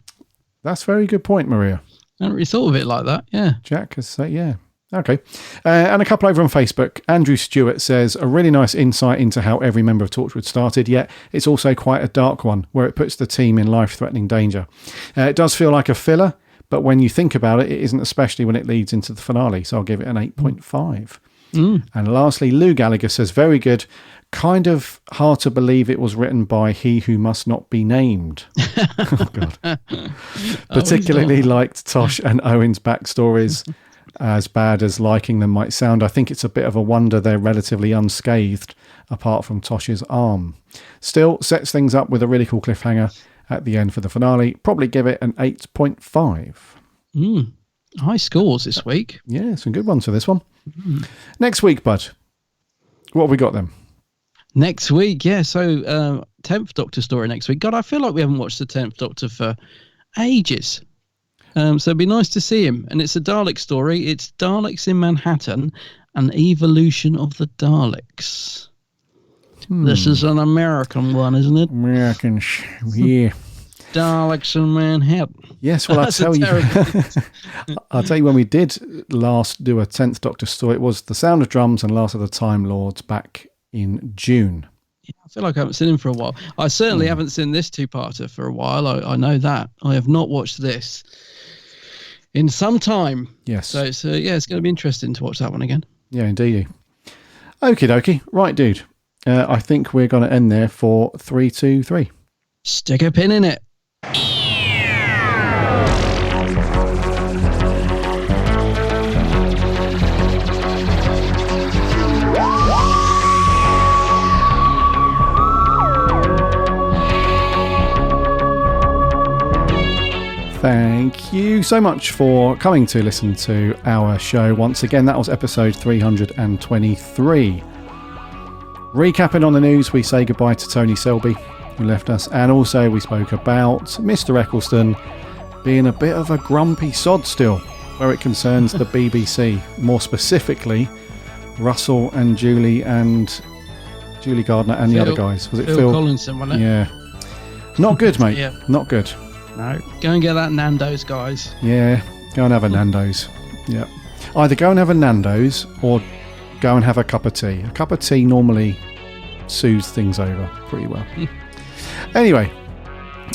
Speaker 1: That's a very good point, Maria.
Speaker 2: I hadn't really thought of it like that. Yeah.
Speaker 1: Jack has said, yeah. Okay. And a couple over on Facebook. Andrew Stewart says, a really nice insight into how every member of Torchwood started, yet it's also quite a dark one, where it puts the team in life-threatening danger. It does feel like a filler, but when you think about it, it isn't, especially when it leads into the finale, so I'll give it an 8.5. And lastly, Lou Gallagher says, very good. Kind of hard to believe it was written by he who must not be named. Oh, God. Particularly liked Tosh and Owen's backstories. As bad as liking them might sound, I think it's a bit of a wonder they're relatively unscathed, apart from Tosh's arm. Still, sets things up with a really cool cliffhanger at the end for the finale. Probably give it an 8.5.
Speaker 2: High scores this week.
Speaker 1: Yeah, some good ones for this one. Next week, bud. What have we got then?
Speaker 2: Next week, yeah. So, 10th Doctor story next week. God, I feel like we haven't watched the 10th Doctor for ages. So it'd be nice to see him. And it's a Dalek story. It's Daleks in Manhattan, an evolution of the Daleks. This is an American one, isn't it?
Speaker 1: American, yeah.
Speaker 2: Daleks in Manhattan.
Speaker 1: Yes, well, I'll tell you. I'll tell you when we did last do a 10th Doctor story, it was The Sound of Drums and Last of the Time Lords back in June.
Speaker 2: Yeah, I feel like I haven't seen him for a while. I certainly haven't seen this two-parter for a while. I know that. I have not watched this in some time.
Speaker 1: Yes.
Speaker 2: So it's going to be interesting to watch that one again.
Speaker 1: Yeah, indeed. Okie dokie. Right, dude. I think we're going to end there for 3, 2, 3.
Speaker 2: Stick a pin in it.
Speaker 1: Thank you so much for coming to listen to our show. Once again, that was episode 323. Recapping on the news, we say goodbye to Tony Selby, who left us, and also we spoke about Mr. Eccleston being a bit of a grumpy sod still, where it concerns the BBC, more specifically Russell and Julie Gardner and the other guys. Was it Phil
Speaker 2: Collinson, wasn't it?
Speaker 1: Yeah. Not good, mate.
Speaker 2: Yeah.
Speaker 1: Not good.
Speaker 2: No. Go and get that Nando's, guys.
Speaker 1: Yeah, go and have a Nando's. Yeah. Either go and have a Nando's or go and have a cup of tea. A cup of tea normally soothes things over pretty well. Anyway,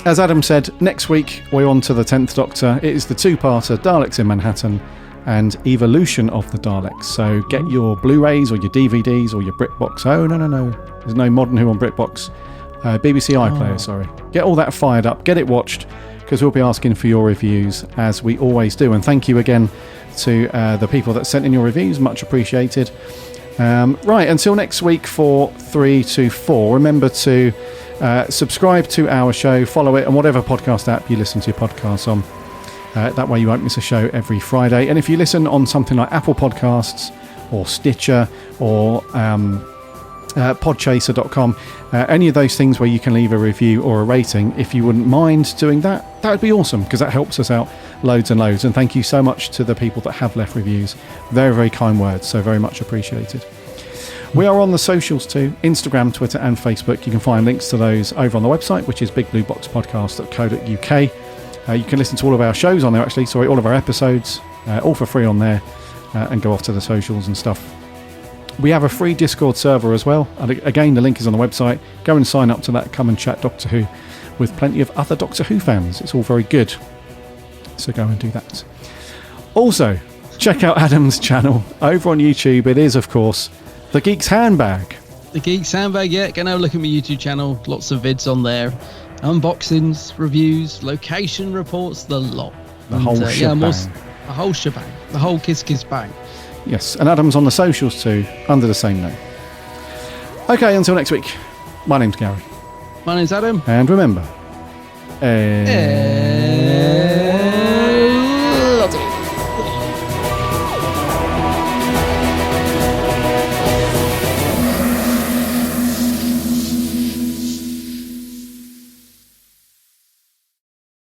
Speaker 1: as Adam said, next week we're on to the 10th Doctor. It is the two-parter Daleks in Manhattan and Evolution of the Daleks. So get your Blu-rays or your DVDs or your BritBox. Oh, no. There's no Modern Who on BritBox. BBC iPlayer, sorry. Get all that fired up. Get it watched, because we'll be asking for your reviews as we always do. And thank you again to the people that sent in your reviews. Much appreciated. Right, until next week for 3 to 4. Remember to subscribe to our show, follow it on whatever podcast app you listen to your podcasts on. That way you won't miss a show every Friday. And if you listen on something like Apple Podcasts or Stitcher or podchaser.com, any of those things where you can leave a review or a rating, if you wouldn't mind doing that, that would be awesome, because that helps us out loads and loads. And thank you so much to the people that have left reviews. Very, very kind words, so very much appreciated. We are on the socials too, Instagram, Twitter and Facebook. You can find links to those over on the website, which is bigblueboxpodcast.co.uk. You can listen to all of our shows on there, all of our episodes, all for free on there, and go off to the socials and stuff. We have a free Discord server as well. And again, the link is on the website. Go and sign up to that. Come and chat Doctor Who with plenty of other Doctor Who fans. It's all very good. So go and do that. Also, check out Adam's channel over on YouTube. It is, of course, The Geek's Handbag.
Speaker 2: The Geek's Handbag, yeah. Go and have a look at my YouTube channel. Lots of vids on there. Unboxings, reviews, location reports, the lot.
Speaker 1: The whole shebang.
Speaker 2: The whole shebang. The whole kiss bang.
Speaker 1: Yes, and Adam's on the socials too, under the same name. Okay, until next week, my name's Gary.
Speaker 2: My name's Adam.
Speaker 1: And remember,